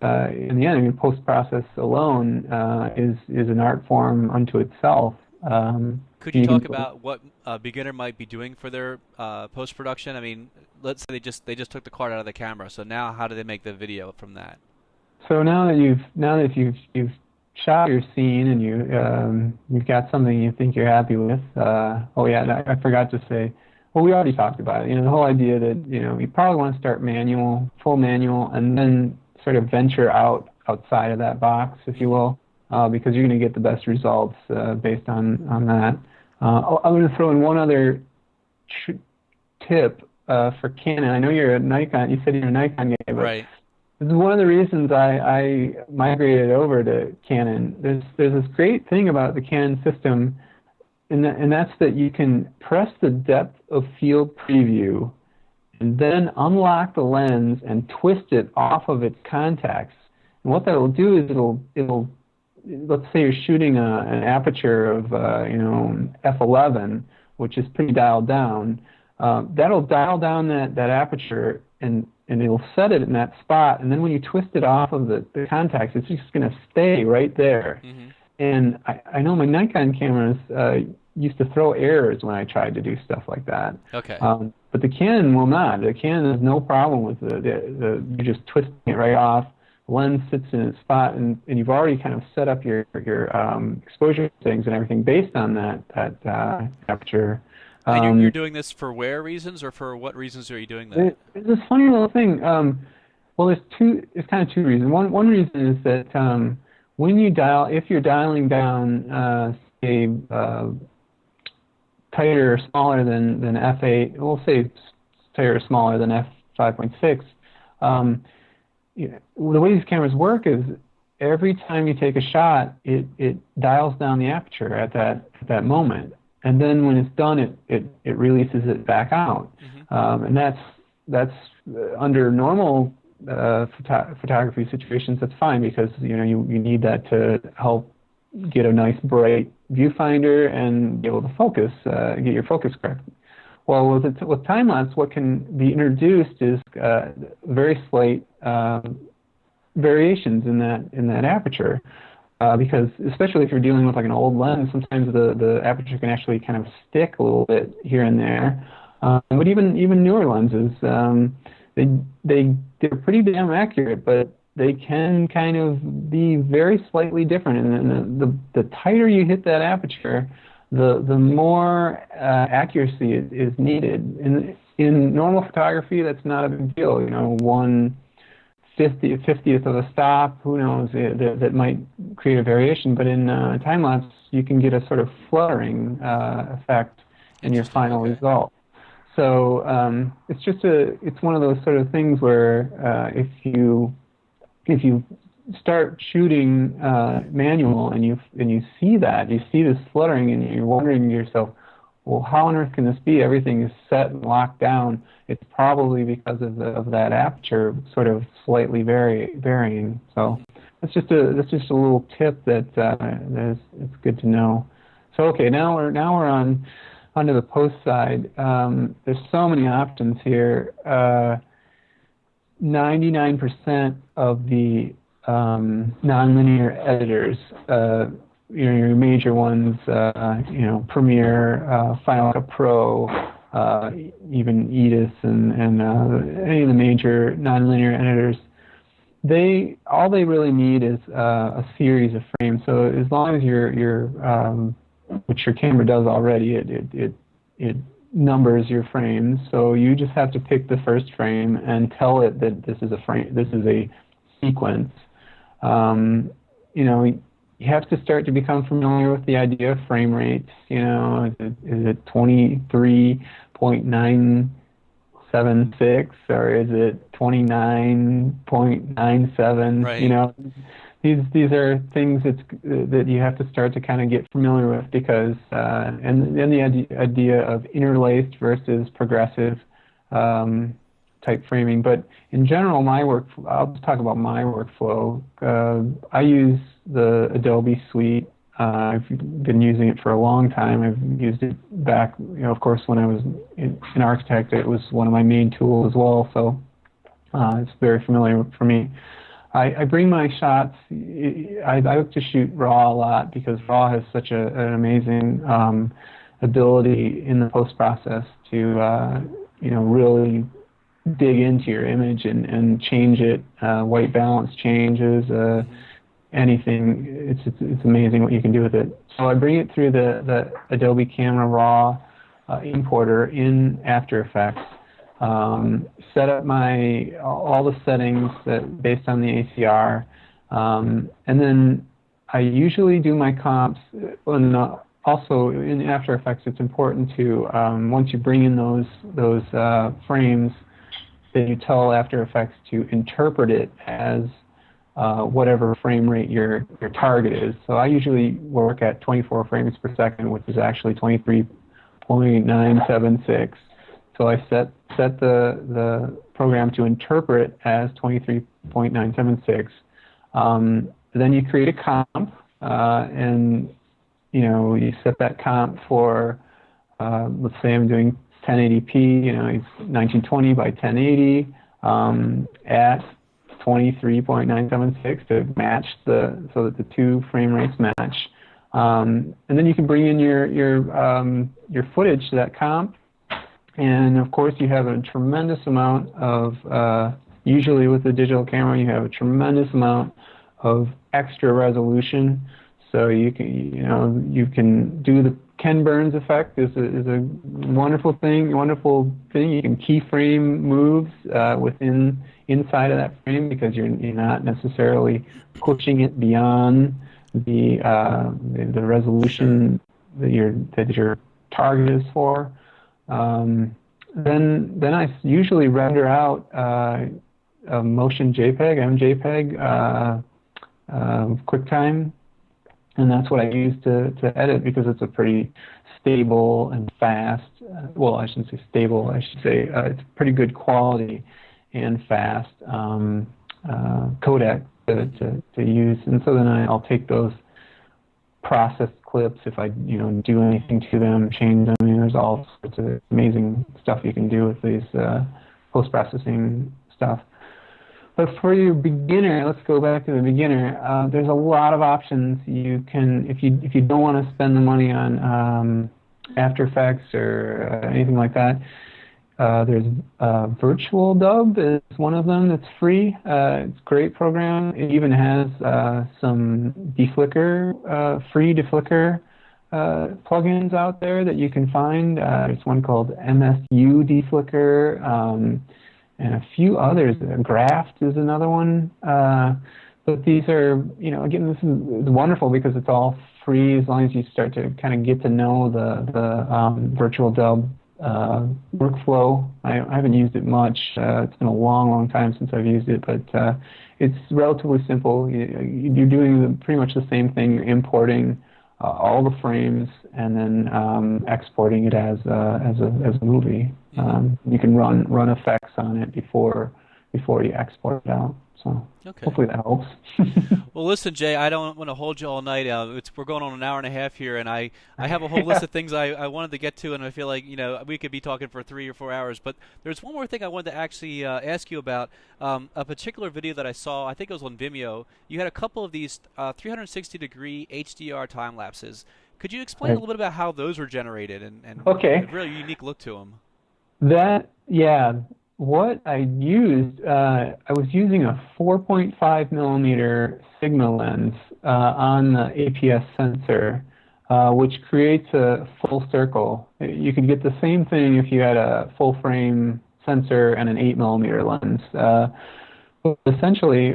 S2: In the end, post-process alone is an art form unto itself.
S1: Could you talk about what a beginner might be doing for their post-production? I mean, let's say they just took the card out of the camera. So now, how do they make the video from that?
S2: So now that you've shot your scene and you've got something you think you're happy with. Oh yeah, I forgot to say. Well, we already talked about it. The whole idea that you probably want to start full manual, and then sort of venture outside of that box, if you will, because you're going to get the best results based on that. I'm going to throw in one other tip for Canon. I know you're a Nikon. You said you're a Nikon guy, but
S1: Right.
S2: this is one of the reasons I migrated over to Canon. There's this great thing about the Canon system, and that's that you can press the depth of field preview and then unlock the lens and twist it off of its contacts. And what that will do is it'll let's say you're shooting an aperture of f11, which is pretty dialed down. That'll dial down that aperture and it'll set it in that spot. And then when you twist it off of the contacts, it's just going to stay right there.
S1: Mm-hmm.
S2: And I know my Nikon cameras used to throw errors when I tried to do stuff like that.
S1: Okay.
S2: But the Canon will not. The Canon has no problem with you're just twisting it right off. The lens sits in its spot, and you've already kind of set up your exposure settings and everything based on that aperture.
S1: And you're doing this for wear reasons, or for what reasons are you doing that?
S2: It's this funny little thing. Well, there's kind of two reasons. One reason is that when you if you're dialing down, say, tighter or smaller than f8, we'll say tighter or smaller than f5.6. The way these cameras work is every time you take a shot, it dials down the aperture at that moment, and then when it's done, it releases it back out. Mm-hmm. And that's under normal photography situations, that's fine, because you need that to help get a nice bright viewfinder and be able to focus, get your focus correct. Well, with time-lapse, what can be introduced is very slight variations in that aperture, because especially if you're dealing with like an old lens, sometimes the aperture can actually kind of stick a little bit here and there. But even newer lenses, they're pretty damn accurate, but they can kind of be very slightly different. And the tighter you hit that aperture, the more accuracy is needed. In normal photography, that's not a big deal. 1/50th of a stop, who knows, that might create a variation. But in time-lapse, you can get a sort of fluttering effect in your final result. So it's one of those sort of things where if you start shooting manual and you see this fluttering, and you're wondering to yourself, well, how on earth can this be? Everything is set and locked down. It's probably because of that aperture sort of slightly varying. So that's just a little tip that it's good to know. So okay, now we're onto the post side. There's so many options here. 99% of the nonlinear editors, your major ones, Premiere, Final Cut Pro, even Edis, and any of the major nonlinear editors, all they really need is a series of frames. So as long as which your camera does already, it numbers your frames. So you just have to pick the first frame and tell it that this is a sequence. You have to start to become familiar with the idea of frame rates. Is it 23.976 or is it 29.97?
S1: Right.
S2: These are things that you have to start to kind of get familiar with, because and then the idea of interlaced versus progressive type framing. But in general, I'll just talk about my workflow. I use the Adobe suite. I've been using it for a long time. I've used it back, of course, when I was an architect. It was one of my main tools as well, so it's very familiar for me. I bring my shots. I like to shoot RAW a lot, because RAW has such an amazing ability in the post process to really dig into your image and change it. White balance changes, anything. It's amazing what you can do with it. So I bring it through the Adobe Camera Raw importer in After Effects. Set up all the settings based on the ACR, and then I usually do my comps also in After Effects, it's important to once you bring in those frames, that you tell After Effects to interpret it as whatever frame rate your target is. So I usually work at 24 frames per second, which is actually 23.976. So I set the program to interpret as 23.976. Then you create a comp, and you set that comp for, let's say I'm doing 1080p, it's 1920 by 1080 at 23.976 to match so that the two frame rates match. And then you can bring in your footage to that comp, and of course you have a tremendous amount of, usually with the digital camera, you have a tremendous amount of extra resolution. So you can do the Ken Burns effect is a wonderful thing. You can keyframe moves inside of that frame, because you're not necessarily pushing it beyond the resolution that your target is for. Then I usually render out a motion JPEG, MJPEG, QuickTime. And that's what I use to edit, because it's a pretty stable and fast, well, I shouldn't say stable, I should say it's pretty good quality and fast codec to use. And so then I'll take those processed clips, if I do anything to them, change them. There's all sorts of amazing stuff you can do with these post-processing stuff. But for your beginner, let's go back to the beginner. There's a lot of options you can, if you don't want to spend the money on After Effects or anything like that. There's Virtual Dub is one of them that's free. It's a great program. It even has some deflicker, free deflicker plugins out there that you can find. There's one called MSU deflicker. And a few others. Graft is another one. But these are, again, this is wonderful because it's all free as long as you start to kind of get to know the Virtual Dub workflow. I haven't used it much. It's been a long, long time since I've used it, but it's relatively simple. You're doing pretty much the same thing. You're importing all the frames and then exporting it as a movie. You can run effects on it before you export it out. So hopefully that helps.
S1: Well, listen, Jay, I don't want to hold you all night. We're going on an hour and a half here, and I have a whole list of things I wanted to get to, and I feel like we could be talking for 3 or 4 hours. But there's one more thing I wanted to actually ask you about. A particular video that I saw, I think it was on Vimeo. You had a couple of these 360-degree HDR time lapses. Could you explain a little bit about how those were generated and a really unique look to them?
S2: What I used, I was using a 4.5 millimeter Sigma lens on the APS sensor, which creates a full circle. You could get the same thing if you had a full frame sensor and an 8 millimeter lens. But essentially,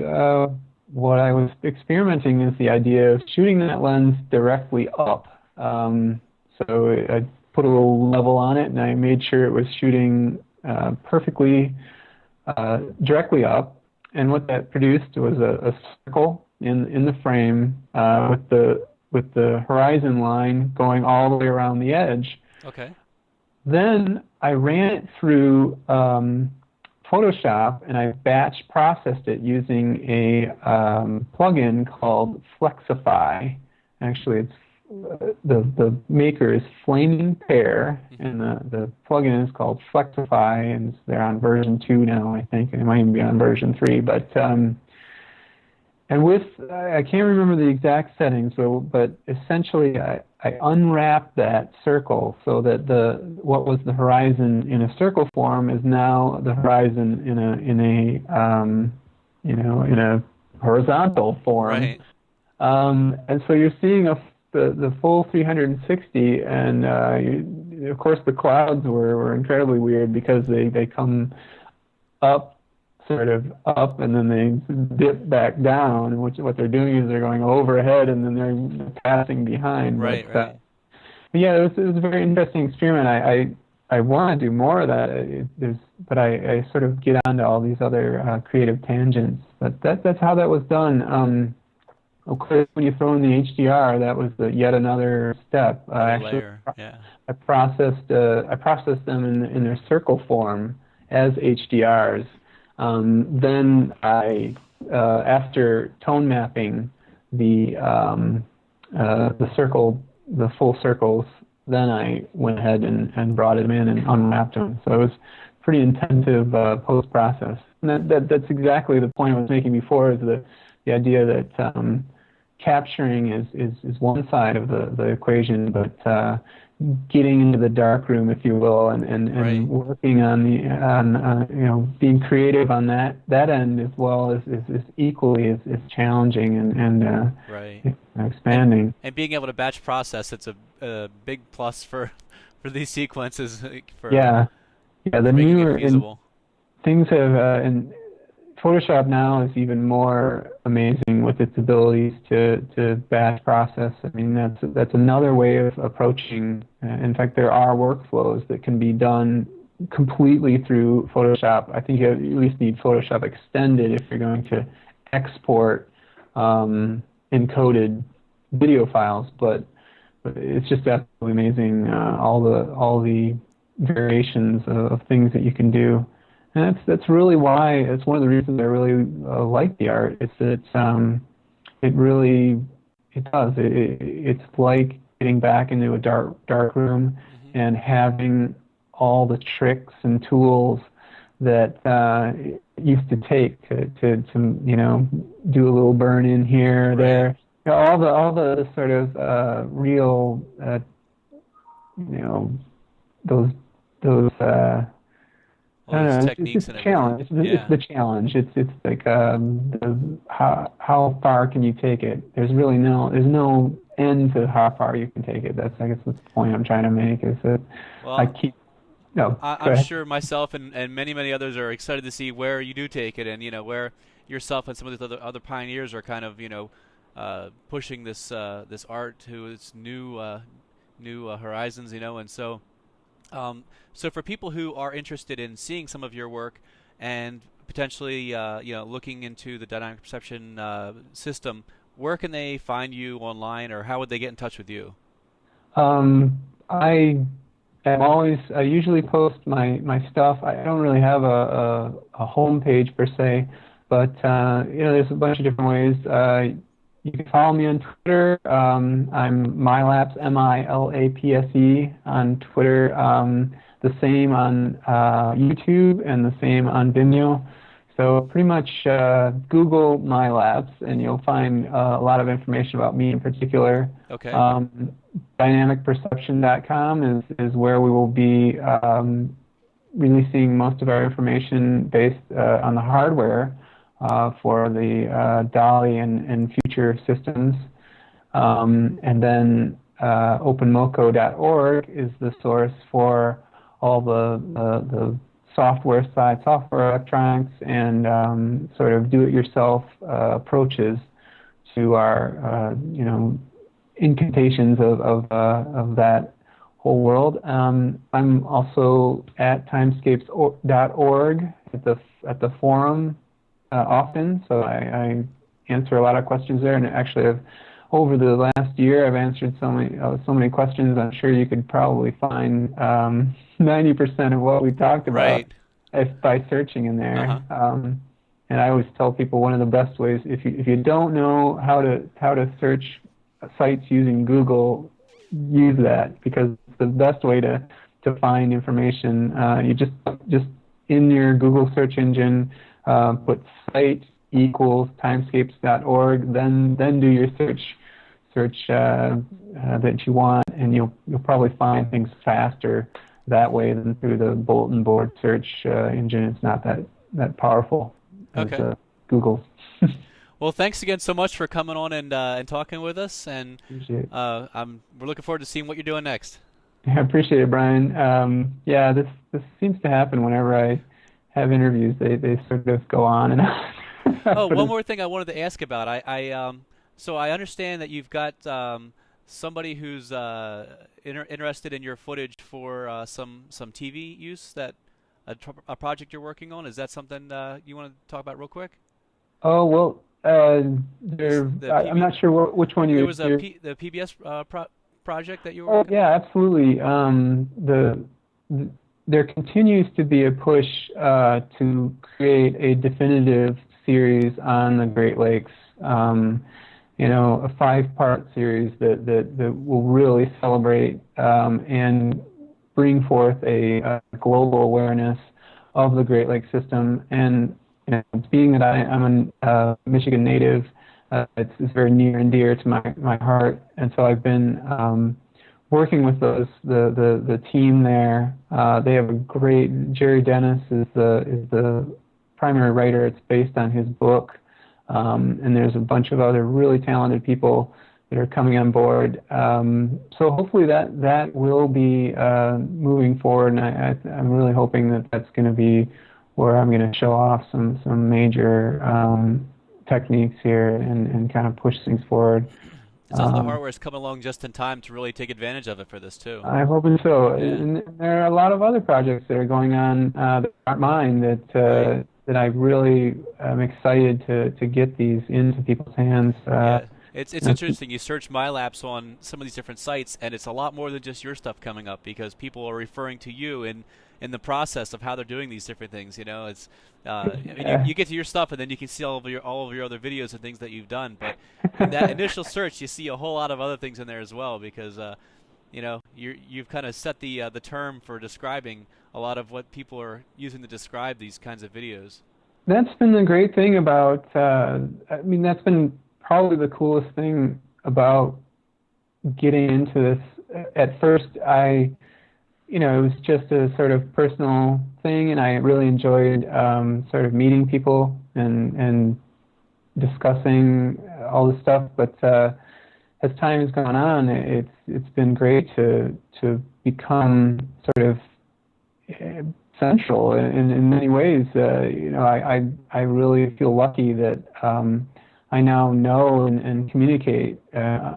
S2: what I was experimenting is the idea of shooting that lens directly up. So I put a little level on it, and I made sure it was shooting perfectly directly up, and what that produced was a circle in the frame with the horizon line going all the way around the edge.
S1: Okay.
S2: Then I ran it through Photoshop, and I batch processed it using a plugin called Flexify. Actually, it's the maker is Flaming Pear, and the plugin is called Flexify, and they're on version 2 now, I think. It might even be on version 3. But and with I can't remember the exact settings, but essentially I unwrapped that circle so that what was the horizon in a circle form is now the horizon in a horizontal form.
S1: Right.
S2: And so you're seeing the full 360, and of course the clouds were incredibly weird because they come up, sort of up, and then they dip back down. And what they're doing is they're going overhead, and then they're passing behind.
S1: Right.
S2: But yeah, it was a very interesting experiment. I want to do more of that. But I sort of get onto all these other creative tangents. But that's how that was done. Of course, when you throw in the HDR, that was yet another step.
S1: Another layer, yeah.
S2: I processed them in their circle form as HDRs. Then after tone mapping the full circles, then I went ahead and brought them in and unwrapped them. So it was pretty intensive post process. And that's exactly the point I was making before, is the idea that capturing is one side of the equation, but getting into the dark room, if you will, and
S1: Right.
S2: working on being creative on that end as well is equally as challenging and
S1: Right.
S2: expanding.
S1: And being able to batch process, it's a big plus for these sequences for
S2: Yeah, the
S1: for making
S2: newer
S1: it feasible.
S2: things have and Photoshop now is even more amazing with its abilities to batch process. I mean, that's another way of approaching. In fact, there are workflows that can be done completely through Photoshop. I think you at least need Photoshop Extended if you're going to export encoded video files. But it's just absolutely amazing, all the variations of things that you can do. And that's really why, it's one of the reasons I really like the art. It's that it's like getting back into a dark room and having all the tricks and tools that it used to take to do a little burn in here or there. You know, all the sort of real those I don't know.
S1: Techniques
S2: It's
S1: and
S2: a
S1: everything.
S2: challenge.
S1: Yeah.
S2: It's the challenge. It's like how far can you take it? There's no end to how far you can take it. I guess that's the point I'm trying to make. Is that
S1: Well,
S2: I keep no. Go
S1: I'm
S2: ahead.
S1: sure myself and many others are excited to see where you do take it, and where yourself and some of these other pioneers are kind of pushing this art to its new horizons, and so. So for people who are interested in seeing some of your work and potentially looking into the dynamic perception system, where can they find you online, or how would they get in touch with you?
S2: I I usually post my stuff. I don't really have a home page per se, but there's a bunch of different ways. You can follow me on Twitter. I'm MILapse, MILAPSE on Twitter. The same on YouTube and the same on Vimeo. So pretty much Google MILapse and you'll find a lot of information about me in particular.
S1: Okay.
S2: Dynamicperception.com is where we will be releasing most of our information based on the hardware for the dolly and future systems. And then openmoco.org is the source for all the software side, software electronics, and sort of do-it-yourself approaches to our incantations of that whole world. I'm also at timescapes.org at the forum often, so I answer a lot of questions there, and actually over the last year I've answered so many questions. I'm sure you could probably find 90% of what we talked about by searching in there. And I always tell people one of the best ways, if you don't know how to search sites using Google, use that, because it's the best way to find information. You just in your Google search engine put site equals timescapes.org, then do your search that you want, and you'll probably find things faster that way than through the bulletin board search engine. It's not that powerful as Google.
S1: Well, thanks again so much for coming on and talking with us, and
S2: Appreciate it.
S1: we're looking forward to seeing what you're doing next.
S2: I appreciate it, Brian. Yeah, this seems to happen whenever I have interviews. They sort of go on and on.
S1: Oh, one more thing I wanted to ask about. So I understand that you've got somebody who's interested in your footage for some TV use, that a project you're working on. Is that something you want to talk about real quick?
S2: Oh, well,
S1: This the
S2: I'm
S1: PB
S2: not sure which one
S1: there
S2: you're,
S1: was
S2: you're.
S1: the PBS project that you were
S2: Oh,
S1: working on.
S2: yeah, absolutely. There continues to be a push to create a definitive series on the Great Lakes. A five-part series that will really celebrate and bring forth a global awareness of the Great Lakes system. And being that I'm a Michigan native, it's very near and dear to my heart. And so I've been working with the team there. They have a great. Jerry Dennis is the primary writer. It's based on his book. And there's a bunch of other really talented people that are coming on board. So hopefully that will be moving forward, and I'm really hoping that that's going to be where I'm going to show off some major techniques here and kind of push things forward.
S1: It sounds like the hardware is coming along just in time to really take advantage of it for this too.
S2: I'm hoping so.
S1: Yeah.
S2: And there are a lot of other projects that are going on that aren't mine
S1: Right.
S2: that I really am excited to get these into people's hands.
S1: Yeah, it's interesting. You search MILapse on some of these different sites, and it's a lot more than just your stuff coming up because people are referring to you in the process of how they're doing these different things. It's I mean, you get to your stuff, and then you can see all of your other videos and things that you've done. But in that initial search, you see a whole lot of other things in there as well because you've kind of set the term for describing a lot of what people are using to describe these kinds of videos.
S2: That's been the great thing about, that's been probably the coolest thing about getting into this. At first, it was just a sort of personal thing, and I really enjoyed sort of meeting people and discussing all this stuff. But as time has gone on, it's been great to become sort of central in many ways. I really feel lucky that I now know and communicate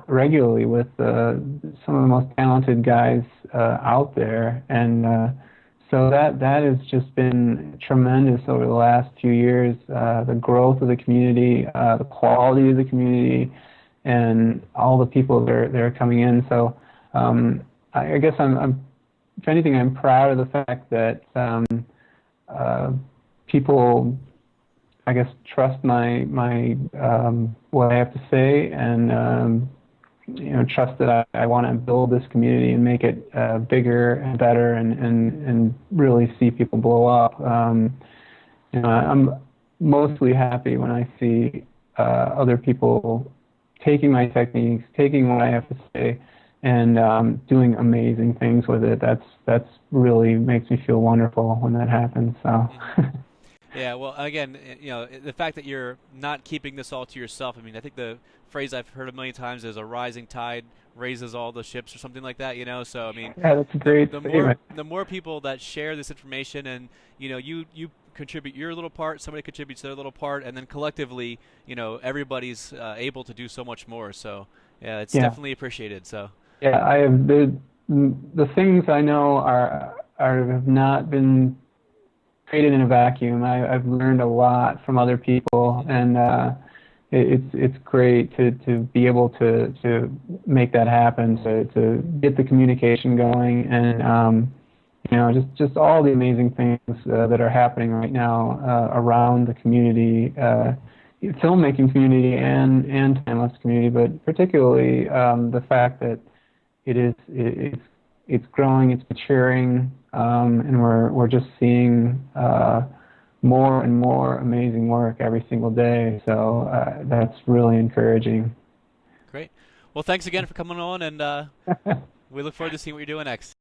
S2: regularly with some of the most talented guys out there, and so that has just been tremendous over the last few years. The growth of the community, the quality of the community, and all the people that are coming in. So I guess if anything, I'm proud of the fact that people, I guess, trust my what I have to say, and trust that I want to build this community and make it bigger and better, and really see people blow up. I'm mostly happy when I see other people taking my techniques, taking what I have to say, and doing amazing things with it. That's really makes me feel wonderful when that happens. So.
S1: Yeah, well, again, the fact that you're not keeping this all to yourself. I mean, I think the phrase I've heard a million times is "a rising tide raises all the ships" or something like that. So I mean,
S2: Yeah, that's a great statement.
S1: The more people that share this information, and you contribute your little part, somebody contributes their little part, and then collectively, everybody's able to do so much more. So yeah, it's definitely appreciated. So.
S2: Yeah, I have the things I know have not been created in a vacuum. I've learned a lot from other people, and it's great to be able to make that happen, to get the communication going, and just all the amazing things that are happening right now around the community, filmmaking community and time-lapse community, but particularly the fact that it's growing, it's maturing, and we're just seeing more and more amazing work every single day. So that's really encouraging.
S1: Great. Well, thanks again for coming on, and we look forward to seeing what you're doing next.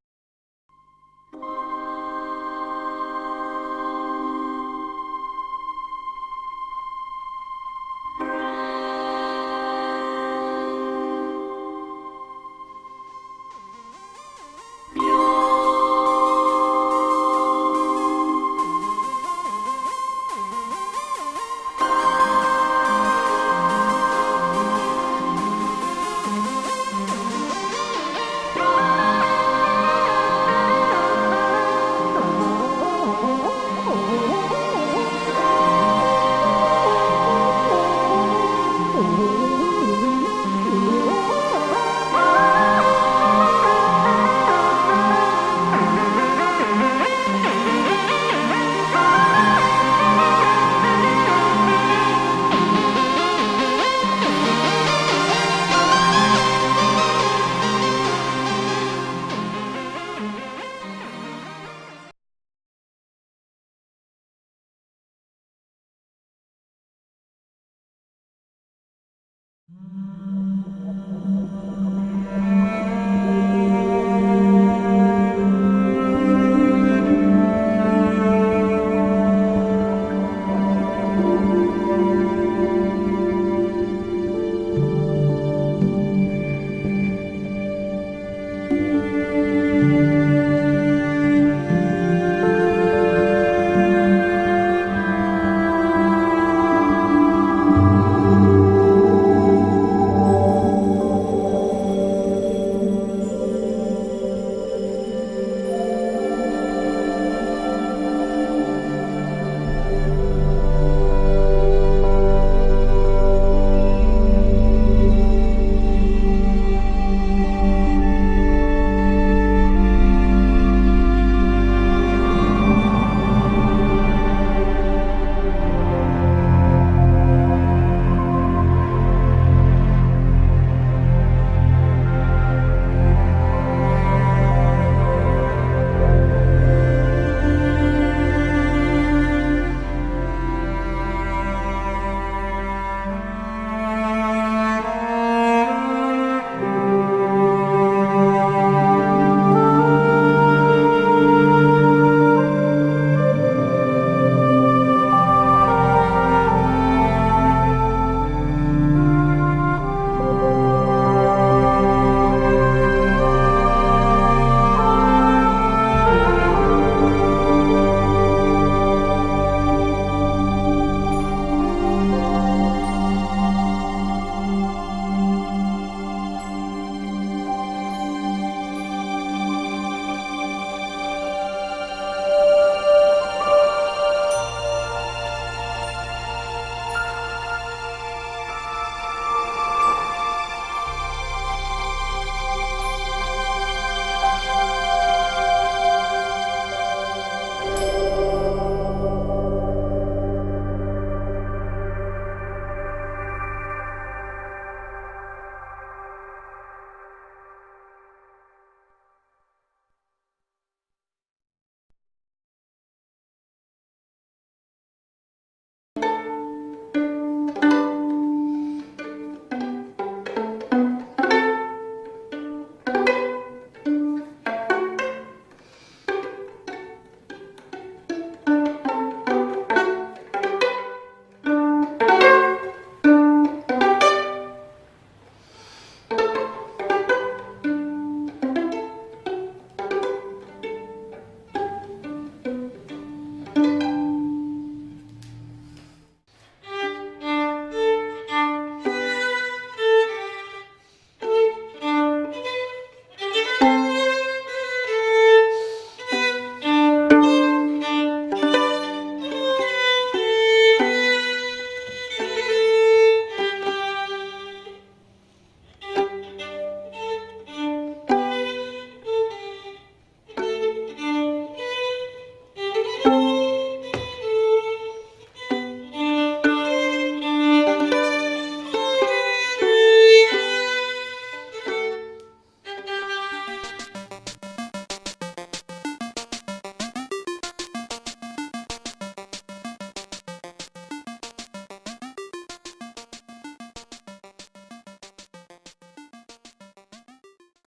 S3: Mm-hmm.